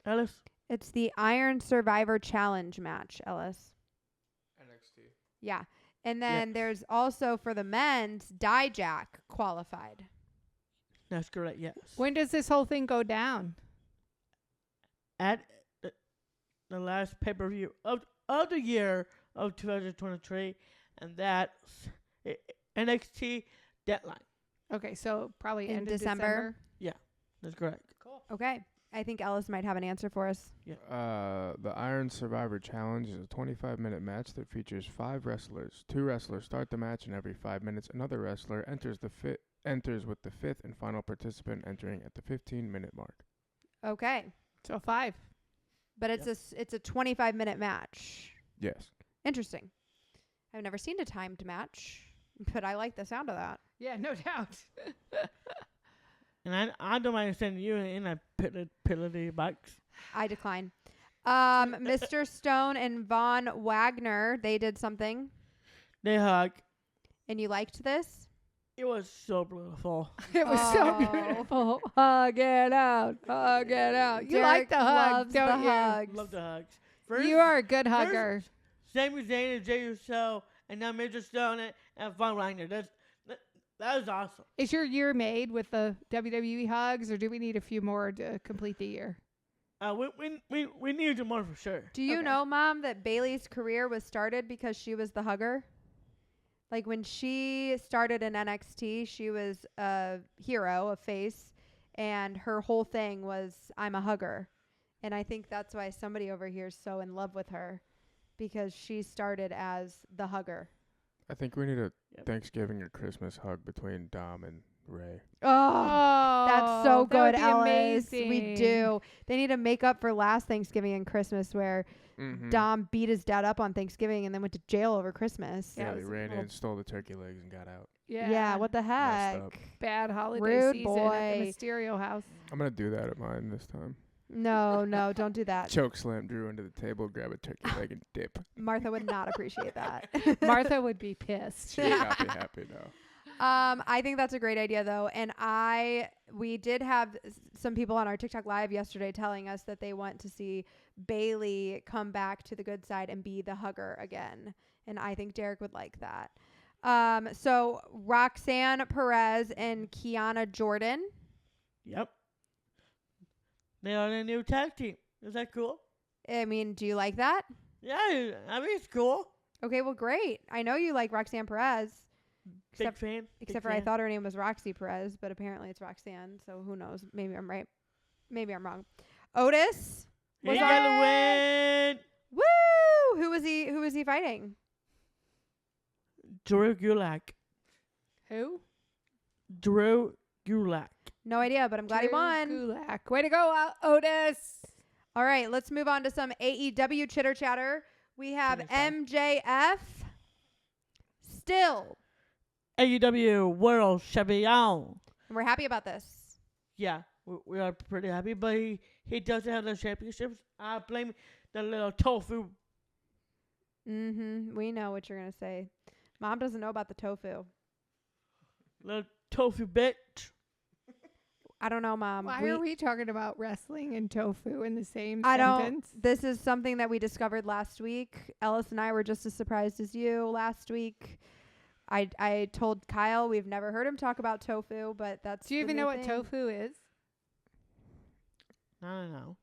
Alice? It's the Iron Survivor Challenge match, Ellis. NXT. Yeah. And then there's also for the men's, Dijak qualified. That's correct. Yes. When does this whole thing go down? At the last pay-per-view of the year of 2023, and that's NXT Deadline. Okay, so probably In end of December? That's correct. Cool. Okay. I think Ellis might have an answer for us. The Iron Survivor Challenge is a 25-minute match that features 5 wrestlers. 2 wrestlers start the match, and every 5 minutes, another wrestler enters with the 5th and final participant entering at the 15-minute mark. Okay. So 5. But it's a 25-minute match. Yes. Interesting. I've never seen a timed match, but I like the sound of that. Yeah, no doubt. And I don't mind sending you in a penalty box. I decline. Mr. Stone and Von Wagner, they did something, They hug. and you liked this? It was so beautiful. It was so Oh. beautiful. Hug it out. Hug it out. You like Derek the hug, loves don't the you? hugs. Love the hugs. You are a good hugger. Sami Zayn and Jey Uso, and now Mr. Stone and Von Wagner. That was awesome. Is your year made with the WWE hugs, or do we need a few more to complete the year? We need to more for sure. Do you Okay. know, Mom, that Bailey's career was started because she was the hugger? Like when she started in NXT, she was a hero, a face, and her whole thing was, I'm a hugger. And I think that's why somebody over here is so in love with her, because she started as the hugger. I think we need a Yep. Thanksgiving or Christmas hug between Dom and Ray. Oh, that's so that good, would be Ellis. We amazing. do. They need to make up for last Thanksgiving and Christmas where Mm-hmm. Dom beat his dad up on Thanksgiving and then went to jail over Christmas. Yeah, Yeah, it they was a ran in, little- stole the turkey legs, and got out. Yeah, what the Messed heck? up. Bad holiday Rude season at boy. the Mysterio house. I'm gonna do that at mine this time. No, don't do that. Choke slam Drew into the table, grab a turkey leg, and dip. Martha would not appreciate that. Martha would be pissed. She's happy now. I think that's a great idea though. And we did have some people on our TikTok live yesterday telling us that they want to see Bailey come back to the good side and be the hugger again. And I think Derek would like that. So Roxanne Perez and Kiana Jordan. Yep. They are a new tag team. Is that cool? I mean, do you like that? Yeah, I mean it's cool. Okay, well, great. I know you like Roxanne Perez. Big Except, fan. except for I thought her name was Roxy Perez, but apparently it's Roxanne. So who knows? Maybe I'm right. Maybe I'm wrong. Otis. He was gotta win. Woo! Who was he fighting? Drew Gulak. Who? Drew Gulak. No idea, but I'm glad he Drew won. Gulak. Way to go, Otis. All right, let's move on to some AEW chitter chatter. We have Chitter chatter. MJF still, AEW World Champion. and we're happy about this. Yeah, we are pretty happy, but he doesn't have the championships. I blame the little tofu. Mm-hmm. We know what you're gonna say. Mom doesn't know about the tofu. Little tofu bitch. I don't know, Mom. Why are we talking about wrestling and tofu in the same I sentence? don't. This is something that we discovered last week. Ellis and I were just as surprised as you last week. I told Kyle we've never heard him talk about tofu, but that's. Do you the even new know what thing. tofu is? I don't know.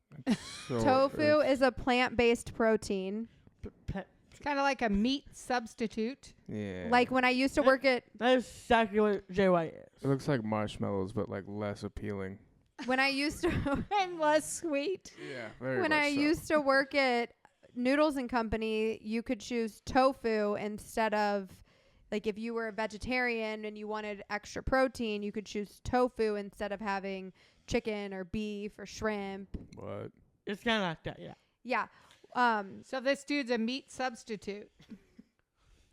So Tofu is a plant-based protein. It's kind of like a meat substitute. yeah. Like when I used to work at That's exactly what Jay White is. It looks like marshmallows, but like less appealing. when I used to And less sweet. Yeah, very when much I so. used to work at Noodles and Company, you could choose tofu instead of, like, if you were a vegetarian and you wanted extra protein, you could choose tofu instead of having chicken or beef or shrimp. What? It's kind of like that, yeah. Yeah. So this dude's a meat substitute.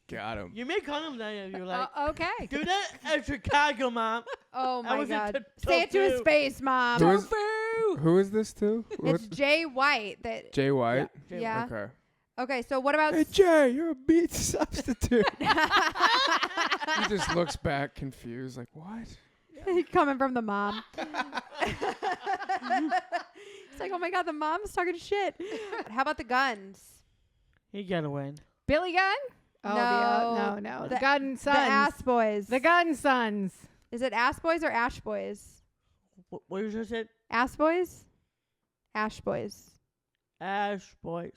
Got him. You may call him that if you like. Okay. Do that at Chicago, Mom. Oh I my was into God. Say it to his tofu. face, Mom. Who is, who is this to? It's Jay White. That. Jay White? Jay Yeah. Okay. Okay. So what about? Hey Jay, you're a meat substitute. He just looks back confused, like what? Coming from the mom. It's like, oh my God, the mom's talking shit. How about the guns? He gotta win. Billy Gunn? Oh, No. no. The- The Gun Sons. The Ass Boys. The Gun Sons. Is it Ass Boys or Ash Boys? What you just said? Ass Boys? Ash Boys. Ash boys.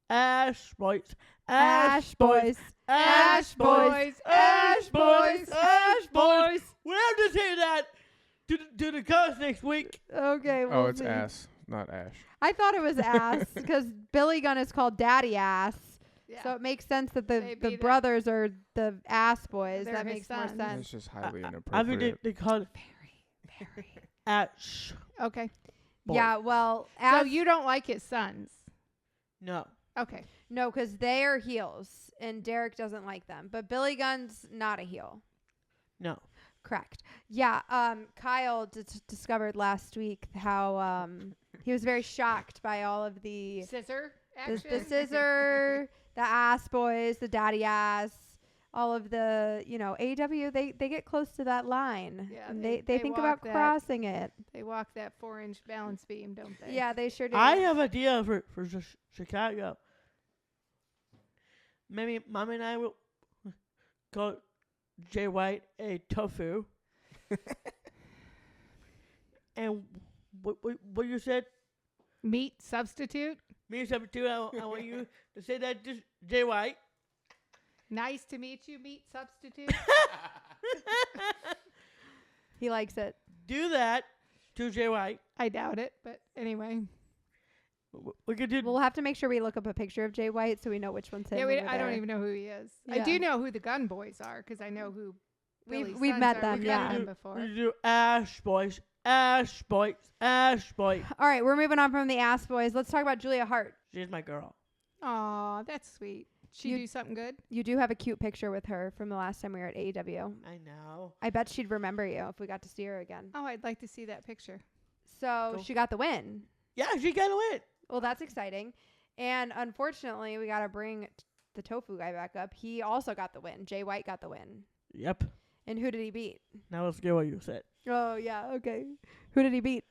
Ash boys. Ash boys. Ash boys. Ash boys. Ash boys. We have to say that to the cause next week. Okay. Oh, we'll it's see. ass, not ash. I thought it was ass because Billy Gunn is called Daddy Ass. Yeah. So it makes sense that the Maybe that- brothers are the ass boys. They're That his makes more sons. sense. It's just highly I think inappropriate. they call it Very. Ash. Okay. boy. Yeah, well, So Ash, you don't like his sons? No. Okay. no, because they are heels, and Derek doesn't like them. But Billy Gunn's not a heel. No. Correct. Yeah. Kyle discovered last week how he was very shocked by all of the Scissor the action. scissor, the ass boys, the daddy ass, all of the AEW. They get close to that line. Yeah, and they they think walk about that. crossing it. They walk that 4-inch balance beam, don't they? Yeah, they sure do. I have an idea for Chicago. Maybe Mom and I will call Jay White a tofu. And what you said, Meat substitute. me substitute. I want you to say that to Jay White. Nice to meet you, meat substitute. He likes it. Do that to Jay White. I doubt it, but anyway. We could do. We'll have to make sure we look up a picture of Jay White so we know which one's him. Yeah, over I don't there. even know who he is. I Yeah. do know who the Gun Boys are because I know who Billy's We've sons met are. them, We've yeah. met them we before. do Ash boys. Ash boys. Ash boys. All right, we're moving on from the ass boys. Let's talk about Julia Hart. She's my girl. Aw, that's sweet. She You- do something good? You do have a cute picture with her from the last time we were at AEW. I know. I bet she'd remember you if we got to see her again. Oh, I'd like to see that picture. So Cool. she got the win. Yeah, she got to win. Well, that's exciting. And unfortunately, we got to bring the tofu guy back up. He also got the win. Jay White got the win. Yep. And who did he beat? Now let's get what you said. Oh, yeah. Okay. Who did he beat?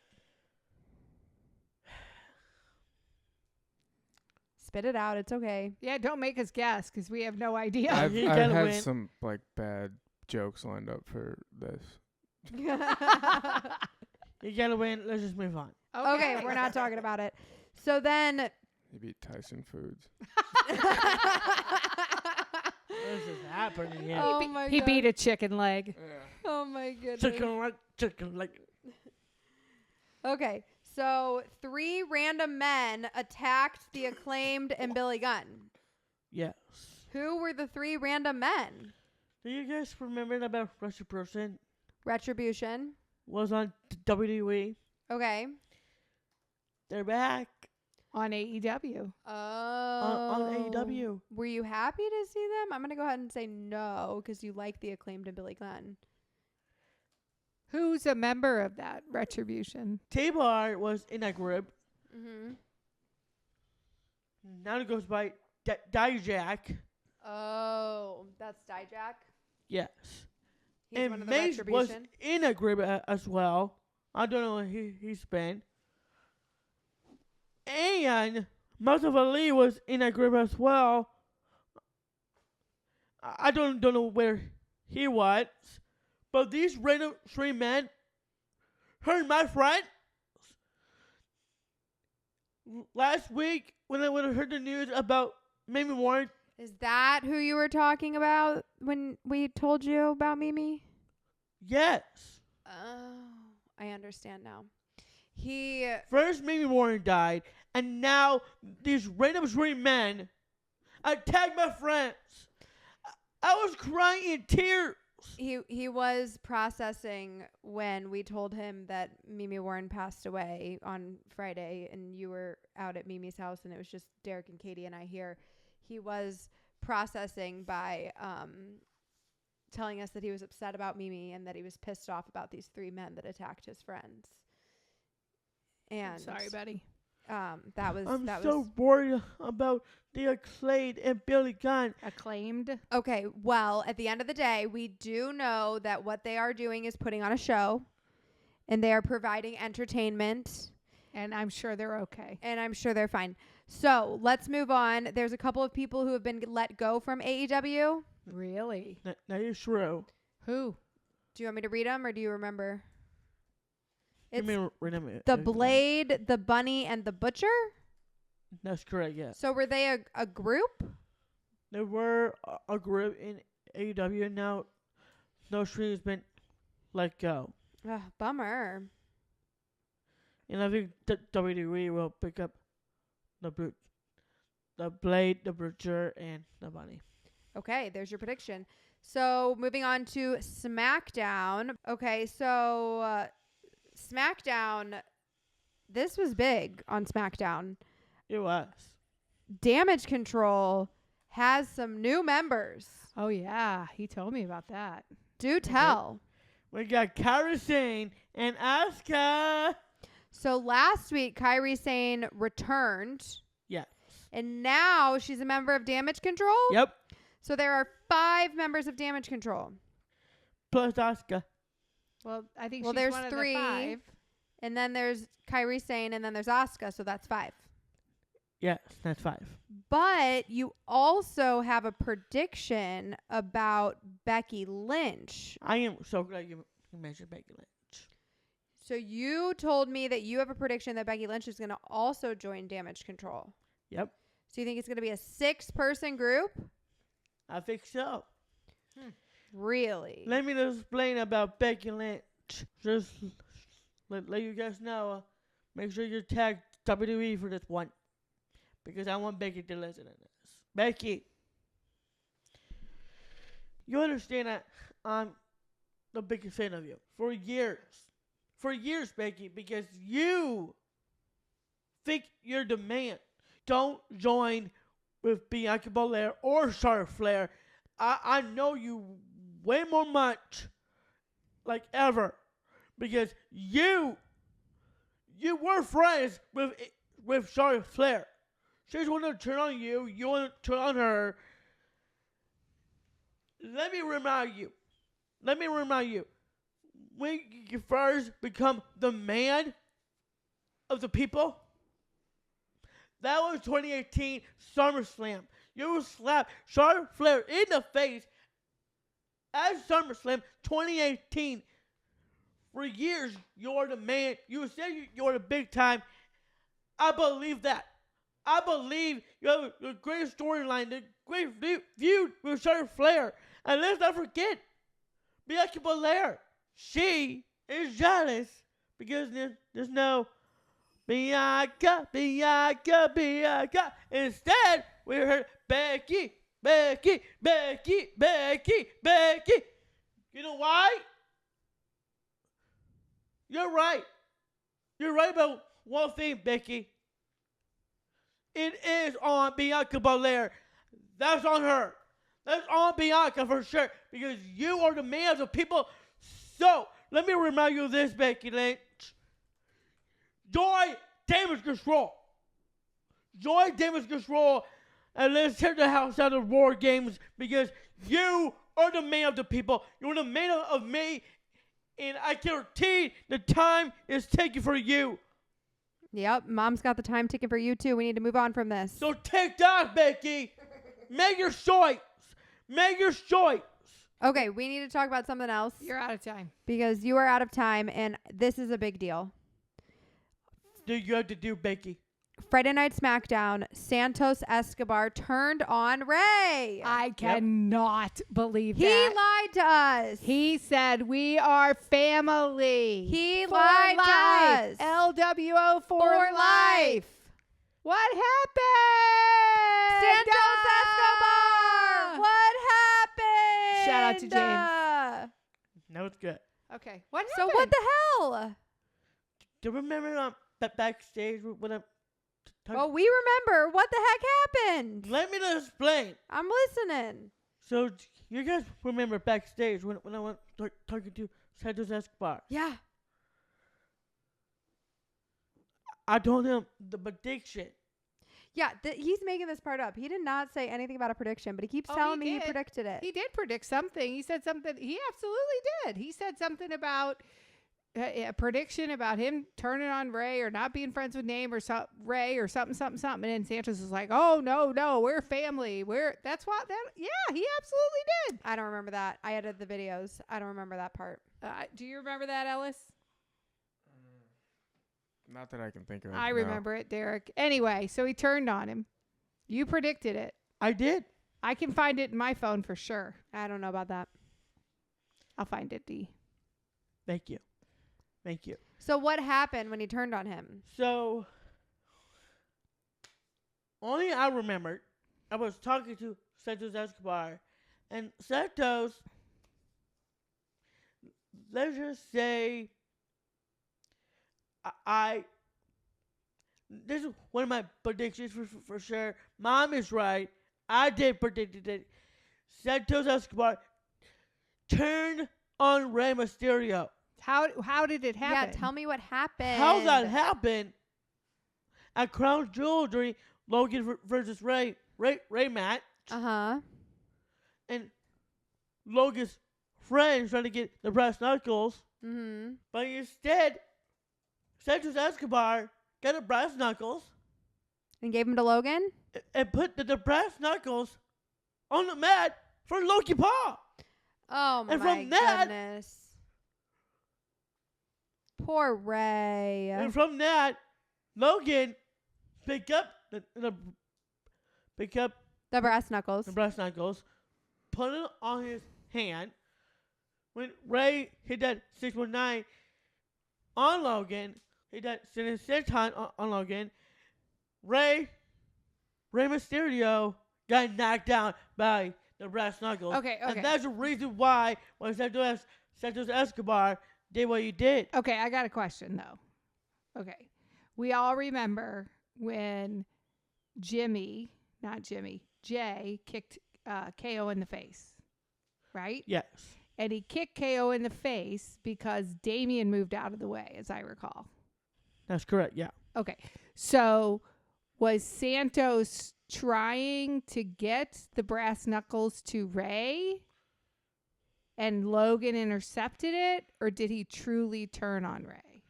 Spit it out. It's okay. Yeah, don't make us guess because we have no idea. I've You I've gotta had win. some like bad jokes lined up for this. You gotta win. Let's just move on. Okay, we're not talking about it. So then He beat Tyson Foods. What is happening here? Oh my He God. beat a chicken leg. Oh my goodness. Chicken like. Okay, so 3 random men attacked the Acclaimed and Billy Gunn. Yes. Who were the 3 random men? Do you guys remember about Russia Person Retribution. was on WWE? Okay. They're back On AEW. Oh. on AEW. Were you happy to see them? I'm going to go ahead and say no because you like the Acclaimed and Billy Gunn. Who's a member of that Retribution? T-Bar was in that group. Mm-hmm. Now it goes by Dijak. Oh, that's Dijak. Yes. He's and one of the Mace was Retribution. in a group as well. I don't know where he's been. And Mustafa Ali was in a group as well. I don't know where he was. But these random 3 men heard my friend last week when I heard the news about Mimi Warren. Is that who you were talking about when we told you about Mimi? Yes. Oh, I understand now. He First Mimi Warren died, and now these random 3 men attacked my friends. I was crying in tears. he was processing when we told him that Mimi Warren passed away on Friday, and you were out at Mimi's house, and it was just Derek and Katie and I here. He was processing by telling us that he was upset about Mimi and that he was pissed off about these 3 men that attacked his friends. And Sorry, buddy. that was I'm that so was worried about the Acclaimed and Billy Gunn. Acclaimed. okay. Well, at the end of the day, we do know that what they are doing is putting on a show, and they are providing entertainment, And I'm sure they're okay. and I'm sure they're fine. So let's move on. There's a couple of people who have been let go from AEW. Really? That is true. Who? Do you want me to read them, or do you remember? It's Give me a minute. the Blade, the Bunny, and the Butcher. That's correct, yeah. So were they a group? There were a group in AEW, and now No Stream's been let go. Ugh, bummer. And I think WWE will pick up the Blade, the Butcher, and the Bunny. Okay, there's your prediction. So moving on to SmackDown. Okay, so SmackDown, this was big on SmackDown. It was. Damage Control has some new members. Oh, yeah. He told me about that. Do tell. We got Kairi Sane and Asuka. So last week, Kairi Sane returned. Yes. And now she's a member of Damage Control? Yep. So there are 5 members of Damage Control. Plus Asuka. Well, I think Well, she's there's one 3. of the 5. And then there's Kairi Sane, and then there's Asuka, so that's 5. Yes, that's 5. But you also have a prediction about Becky Lynch. I am so glad you mentioned Becky Lynch. So you told me that you have a prediction that Becky Lynch is going to also join Damage Control. Yep. So you think it's going to be a 6-person group? I think so. Really? Let me explain about Becky Lynch. Just let you guys know. Make sure you tag WWE for this one. Because I want Becky to listen to this. Becky, you understand that I'm the biggest fan of you. For years. For years, Becky. Because you think you're the man. Don't join with Bianca Belair or Charlotte Flair. I know you way more much, like ever, because you were friends with Charlotte Flair. She's want to turn on you. You want to turn on her. Let me remind you. When you first become the man of the people, that was 2018 SummerSlam. You slapped Charlotte Flair in the face at SummerSlam 2018. For years, you're the man. You said you're the big time. I believe that. I believe you have a great storyline, a great feud with Charlotte Flair. And let's not forget, Bianca Belair. She is jealous because there's no Bianca. Instead, we heard Becky. You know why? You're right. You're right about one thing, Becky. It is on Bianca Belair. That's on her. That's on Bianca for sure. Because you are the man of the people. So, let me remind you of this, Becky Lynch. Join Damage Control. Join Damage Control. And let's tear the house out of War Games. Because you are the man of the people. You're the man of me. And I guarantee the time is taken for you. Yep, Mom's got the time ticking for you too. We need to move on from this. So take that, Becky. Make your choice. Okay, we need to talk about something else You're out of time. because you are out of time, and this is a big deal. Do you have to do, Becky? Friday Night SmackDown, Santos Escobar turned on Ray. I cannot believe He that. lied to us. He said we are family. He For lied to life. us. LWO for life. What happened? Santos Ah! Escobar. What happened? Shout out to James. No, it's good. Okay. What So happened? what the hell? Do you remember backstage when I'm Well, we remember. What the heck happened? Let me explain. I'm listening. So, you guys remember backstage when I went talking to Santos Escobar? Yeah. I told him the prediction. Yeah, he's making this part up. He did not say anything about a prediction, but he keeps Oh, telling he me he did. predicted it. He did predict something. He said something. He absolutely did. He said something about a prediction about him turning on Ray or not being friends with Ray or something. And then Santos is like, "Oh no, we're family. That's what that." Yeah, he absolutely did. I don't remember that. I edited the videos. I don't remember that part. Do you remember that, Ellis? Not that I can think of it. I no. remember it, Derek. Anyway, so he turned on him. You predicted it. I did. I can find it in my phone for sure. I don't know about that. I'll find it, D. Thank you. Thank you. So what happened when he turned on him? So, only I remembered, I was talking to Santos Escobar, and Santos, let's just say, this is one of my predictions for sure. Mom is right. I did predict that Santos Escobar turned on Rey Mysterio. How did it happen? Yeah, tell me what happened. How that happened at Crown Jewel during Logan versus Ray match, Uh-huh. and Logan's friends trying to get the brass knuckles, Mm-hmm. but instead, Santos Escobar got the brass knuckles And gave him to Logan? and put the brass knuckles on the mat for Loki Paul. Oh, And my from that- goodness. Poor Ray. And from that, Logan picked up the The brass knuckles. brass knuckles, put it on his hand. When Ray hit that 619 on Logan, hit that senton on Logan, Ray Mysterio got knocked down by the brass knuckles. Okay. And that's the reason why when Santos Escobar did what he did. Okay, I got a question though. Okay. We all remember when Jay kicked KO in the face, right? Yes. And he kicked KO in the face because Damian moved out of the way, as I recall. That's correct, yeah. Okay. So was Santos trying to get the brass knuckles to Ray and Logan intercepted it, or did he truly turn on Ray?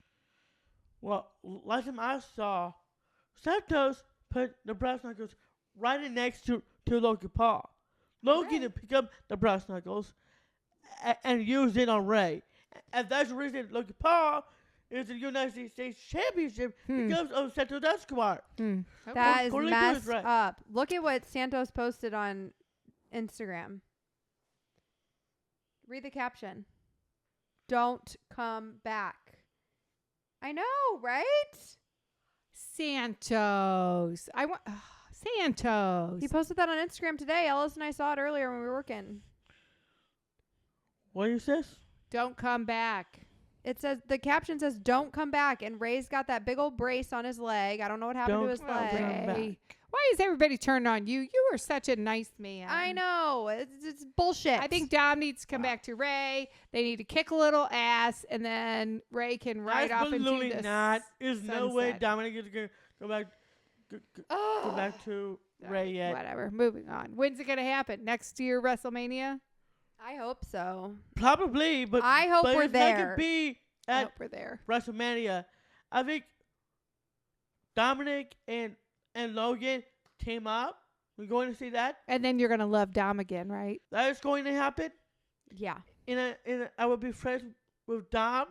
Well, last time I saw, Santos put the brass knuckles right next to Logan Paul. Logan picked up the brass knuckles and used it on Ray. And that's the reason Logan Paul is the United States Championship because of Santos Escobar. Okay. That is According to his messed right. up. Look at what Santos posted on Instagram. Read the caption. Don't come back. I know, right? Santos. Santos. He posted that on Instagram today. Ellis and I saw it earlier when we were working. What is this? Don't come back. It says, the caption says, don't come back. And Ray's got that big old brace on his leg. I don't know what happened to Don't his come leg. back. Why is everybody turned on you? You are such a nice man. I know. It's bullshit. I think Dom needs to come back to Ray. They need to kick a little ass, and then Ray can ride off into Absolutely the not. There's no way sunset. Dominic is going to go back to Ray yet. Whatever. Moving on. When's it going to happen? Next year, WrestleMania? I hope so. Probably, but I hope but we're it's not there. gonna be I at hope we're there. WrestleMania. I think Dominic and Logan team up. We're going to see that. And then you're going to love Dom again, right? That is going to happen. Yeah. I will be friends with Dom.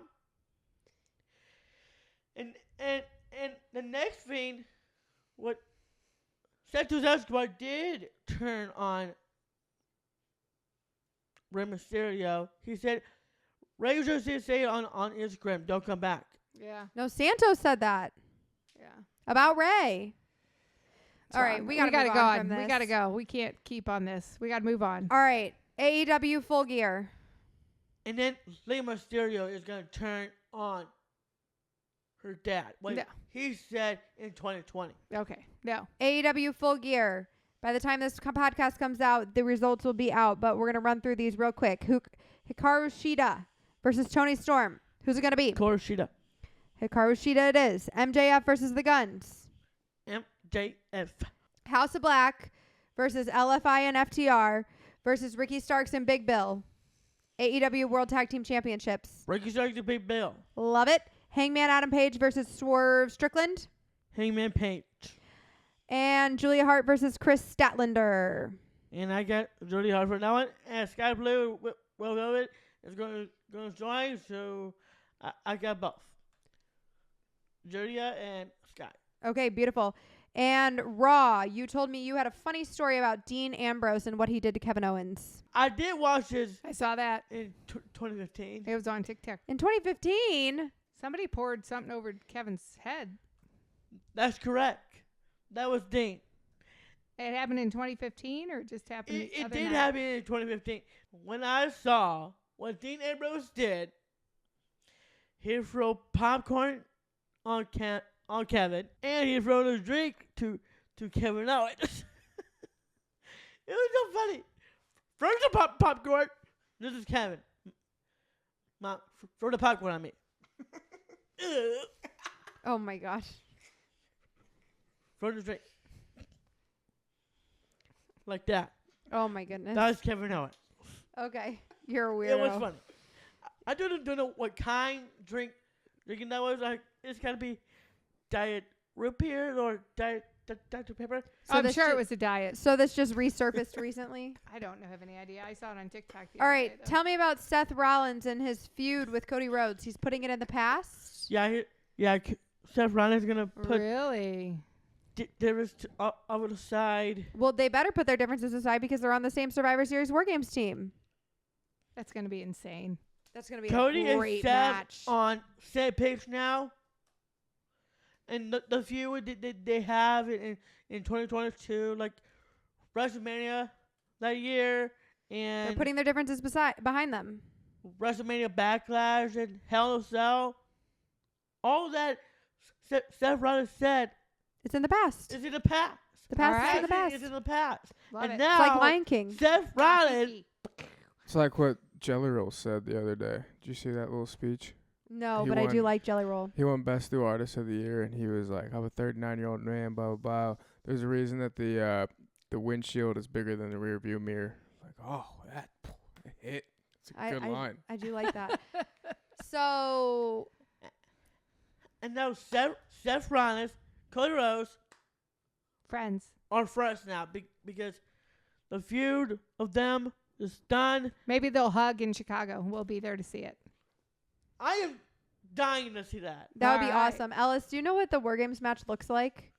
And the next thing, what Santos Escobar did turn on Rey Mysterio. He said, Ray just did say it on Instagram, don't come back. Yeah. No, Santos said that Yeah. about Ray. All right, we gotta move go on from We this. gotta go. We can't keep on this. We gotta move on. All right, AEW Full Gear. And then Rey Mysterio is going to turn on her dad. What No. he said in 2020. Okay. No. AEW Full Gear. By the time this podcast comes out, the results will be out, but we're going to run through these real quick. Hikaru Shida versus Tony Storm. Who's it going to be? Kuroshida. Hikaru Shida it is. MJF versus the Guns. MJF. House of Black versus LFI and FTR versus Ricky Starks and Big Bill. AEW World Tag Team Championships. Ricky Starks and Big Bill. Love it. Hangman Adam Page versus Swerve Strickland. Hangman Page. And Julia Hart versus Chris Statlander. And I got really hard for that one. And Sky Blue Will Velvet is going to join, so I got both. Julia and Sky. Okay, beautiful. And Raw, you told me you had a funny story about Dean Ambrose and what he did to Kevin Owens. I did watch this I saw that. in 2015. It was on TikTok. In 2015, Somebody poured something over Kevin's head. That's correct. That was Dean. It happened in 2015 or it just happened the It other did night? happen in 2015. When I saw what Dean Ambrose did, he threw popcorn on Kevin, and he threw a drink to Kevin Owens. It was so funny. Throw the popcorn. This is Kevin. Mom, throw the popcorn on me. oh my gosh. Throw the drink. Like that. Oh my goodness. That was Kevin Owens. Okay, you're a weirdo. It was funny. I don't know what kind drinking that was. Like, it's gotta be diet root beer or diet Dr. Pepper. So I'm this sure ju- it was a diet. So this just resurfaced recently. I don't have any idea. I saw it on TikTok. All right, tell me about Seth Rollins and his feud with Cody Rhodes. He's putting it in the past. Seth Rollins is gonna put Really? difference over the side. Well, they better put their differences aside because they're on the same Survivor Series War Games team. That's going to be insane. That's gonna be Cody a and great Seth match. on same page now. And the feud they have in 2022, like WrestleMania that year, and They're putting their differences behind them. WrestleMania Backlash and Hell in a Cell. All that Seth Rollins said It's in the past. is in the past. The past is in Everything the past. is in the past. Love and it. now It's like Lion King. Seth Rollins. It's like what Jelly Roll said the other day. Did you see that little speech? No, He but I do won. like Jelly Roll. He won Best New Artist of the Year, and he was like, "I'm a 39-year-old man." Blah blah blah. There's a reason that the windshield is bigger than the rear view mirror. Like, oh, that hit. It's a good line. I do like that. So And now Seth Rollins, Cody Rhodes Friends. are friends now because the feud of them is done. Maybe they'll hug in Chicago. We'll be there to see it. I am dying to see that. that would be Alright. awesome. Ellis, do you know what the War Games match looks like?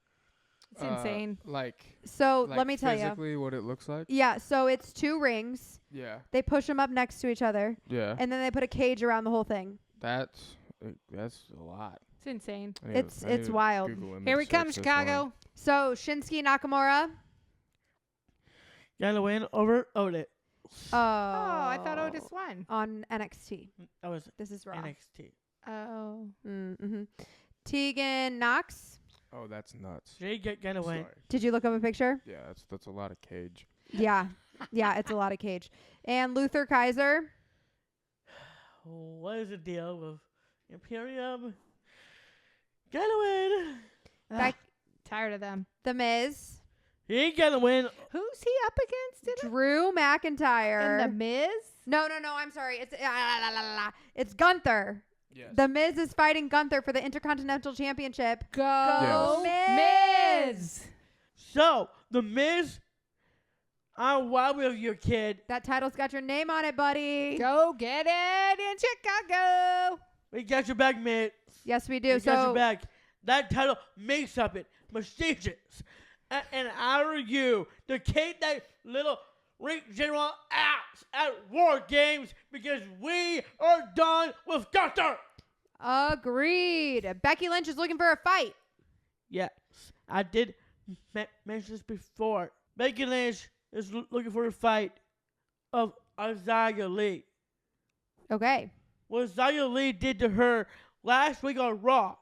It's insane. Like So let me tell you. physically what it looks like. Yeah, so it's 2 rings. Yeah. They push them up next to each other, Yeah. and then they put a cage around the whole thing. That's a lot. It's insane. I need It's I need to wild. Google image Here we search come, this Chicago. one. So Shinsuke Nakamura. Gotta win over Otis. Oh, I thought Otis won. on NXT. That was This is Raw. NXT. Oh. Mm-hmm. Tegan Knox. Oh, that's nuts. Jay gotta win. Sorry. Did you look up a picture? Yeah, that's a lot of cage. Yeah. Yeah, it's a lot of cage. And Luther Kaiser. What is the deal with Imperium? Gotta win. Back- Tired of them. The Miz. He ain't gonna win. Who's he up against? Drew McIntyre. And the Miz? No, I'm sorry. It's Gunther. Yes. The Miz is fighting Gunther for the Intercontinental Championship. Go Yes. Miz! So, The Miz, I'm wild with your kid. That title's got your name on it, buddy. Go get it in Chicago! We got your back, Miz. Yes, we do. We got your So back. That title makes something prestigious. And out of you to kick that little ring general ass at War Games because we are done with Gunther. agreed. Becky Lynch is looking for a fight. Yes, I did mention this before. Becky Lynch is looking for a fight of Isaiah Lee. Okay. What Isaiah Lee did to her last week on Raw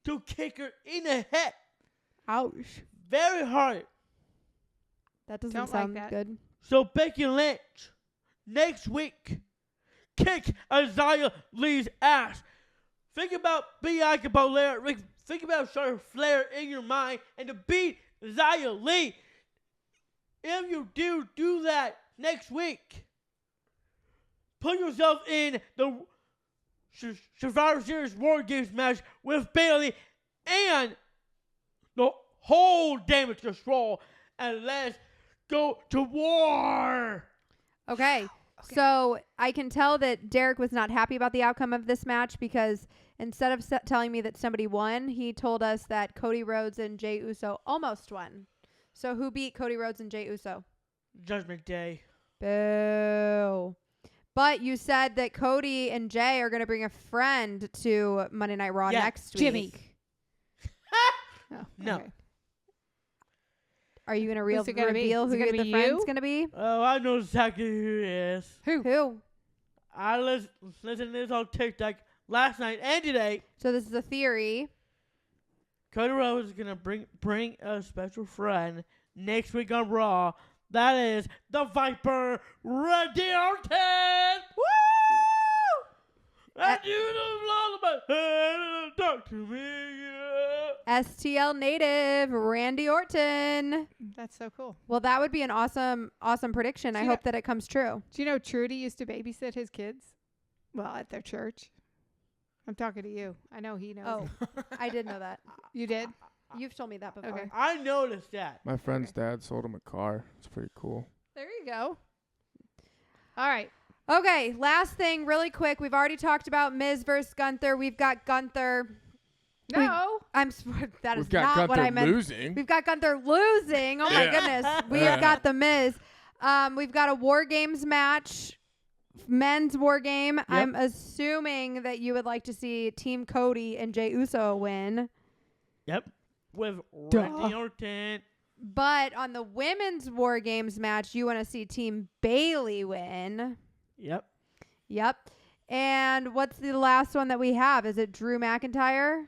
to kick her in the head Ouch. very hard. That doesn't Don't like sound that. good. So Becky Lynch next week kick Isaiah Lee's ass. Think about Bianca Belair. Think about Charlotte Flair in your mind and to beat Isaiah Lee. If you do that next week, put yourself in the Survivor Series War Games match with Bayley and the whole Damage Control, and let's go to war. Okay. So I can tell that Derek was not happy about the outcome of this match because Instead of telling me that somebody won, he told us that Cody Rhodes and Jey Uso almost won. So who beat Cody Rhodes and Jey Uso? Judgment Day. Boo. But you said that Cody and Jay are going to bring a friend to Monday Night Raw next week. Jimmy. No. Okay. Are you going to Who's it gonna be? reveal Is who it gonna the be friend's you? going to be? Oh, I know exactly who it is. Who? I listened to this on TikTok last night and today. So this is a theory. Cody Rhodes is gonna bring a special friend next week on Raw. That is the Viper, Randy Orton. Woo! And you don't love my talk to me. Yeah. STL native Randy Orton. That's so cool. Well, that would be an awesome prediction. I Yeah. hope that it comes true. Do you know Trudy used to babysit his kids? Well, at their church. I'm talking to you. I know he knows. Oh, I did know that. You did? You've told me that before. Okay. I noticed that. My friend's dad sold him a car. It's pretty cool. There you go. All right. Okay, last thing, really quick. We've already talked about Miz versus Gunther. We've got Gunther. No. That is We've got not Gunther what I meant. losing. We've got Gunther losing. Oh my Yeah. goodness. We have got the Miz. We've got a War Games match. Men's War Game. Yep. I'm assuming that you would like to see Team Cody and Jey Uso win. Yep. With Duh. Randy Orton. But on the Women's War Games match, you want to see Team Bayley win. Yep. Yep. And what's the last one that we have? Is it Drew McIntyre?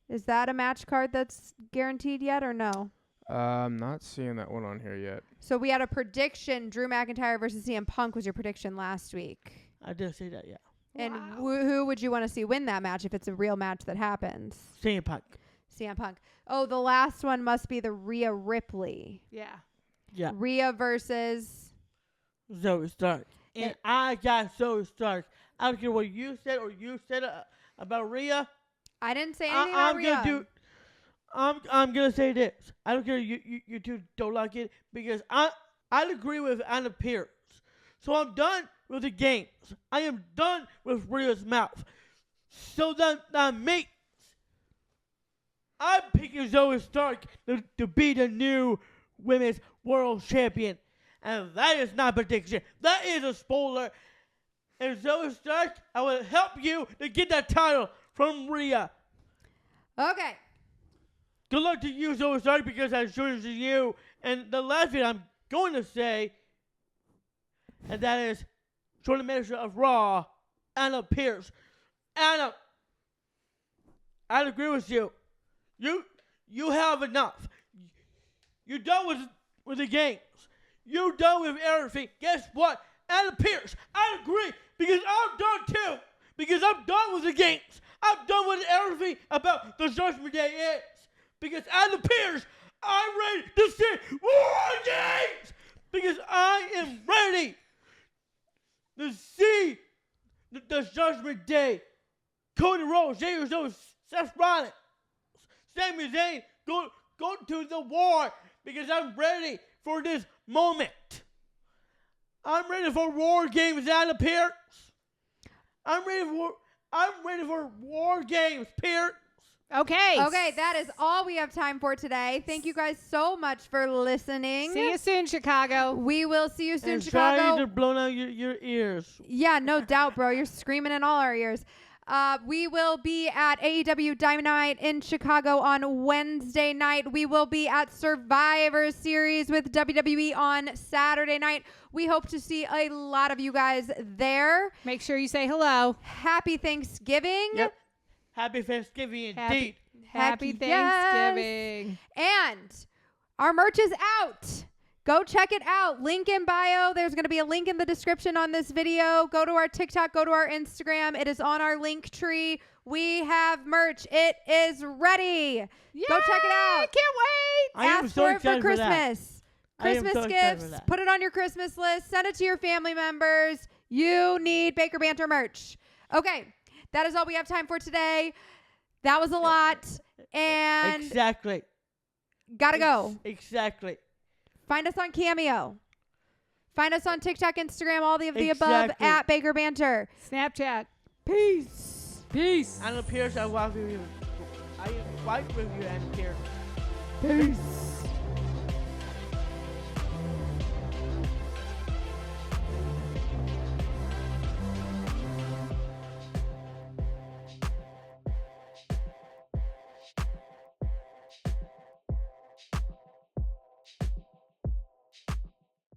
Is that a match card that's guaranteed yet or no? I'm not seeing that one on here yet. So we had a prediction. Drew McIntyre versus CM Punk was your prediction last week. I did say that, yeah. And Wow. who would you want to see win that match if it's a real match that happens? CM Punk. CM Punk. Oh, the last one must be the Rhea Ripley. Yeah. Yeah. Rhea versus... Zoe Stark. And It- I got Zoe Stark. I don't care what you said about Rhea. I didn't say anything about I'm Rhea. gonna do. I'm gonna say this. I don't care you two don't like it because I'd agree with Anna Pierce. So I'm done with the games. I am done with Rhea's mouth. So that makes I'm picking Zoe Stark to be the new women's world champion. And that is not a prediction. That is a spoiler. And Zoe Stark, I will help you to get that title from Rhea. Okay. Good luck to you, Zoe Stark, because I'm sure it's you. And the last thing I'm going to say, and that is, short manager of Raw, Anna Pierce. Anna, I agree with you. You have enough. You're done with the games. You're done with everything. Guess what? Anna Pierce, I agree, because I'm done too. Because I'm done with the games. I'm done with everything about the Judgment Day is. Because Anna Pierce, I'm ready to see War Games. Because I am ready to see the Judgment Day. Cody Rhodes, Jey Uso, Seth Rollins, Sami Zayn, go to the war. Because I'm ready for this moment. I'm ready for War Games, Anna Pierce. I'm ready for War Games, Pierce. Okay. Okay, that is all we have time for today. Thank you guys so much for listening. See you soon, Chicago. We will see you soon, And Chicago. sorry to blow out your ears. Yeah, no doubt, bro. You're screaming in all our ears. We will be at AEW Dynamite in Chicago on Wednesday night. We will be at Survivor Series with WWE on Saturday night. We hope to see a lot of you guys there. Make sure you say hello. Happy Thanksgiving. Yep. Happy Thanksgiving indeed. Happy Heck yes. Thanksgiving. And our merch is out. Go check it out. Link in bio. There's going to be a link in the description on this video. Go to our TikTok. Go to our Instagram. It is on our link tree. We have merch. It is ready. Go check it out. Can't wait. I am Ask so for it for excited for that. Christmas. I am Christmas so excited for gifts. that. Put it on your Christmas list. Send it to your family members. You need Baker Banter merch. Okay. That is all we have time for today. That was a lot. And Exactly. gotta go. Exactly. Find us on Cameo. Find us on TikTok, Instagram, all of the above Exactly. at Baker Banter. Snapchat. Peace. Peace. And Pierce, I walk with you. I walk with you and Pierce. Peace.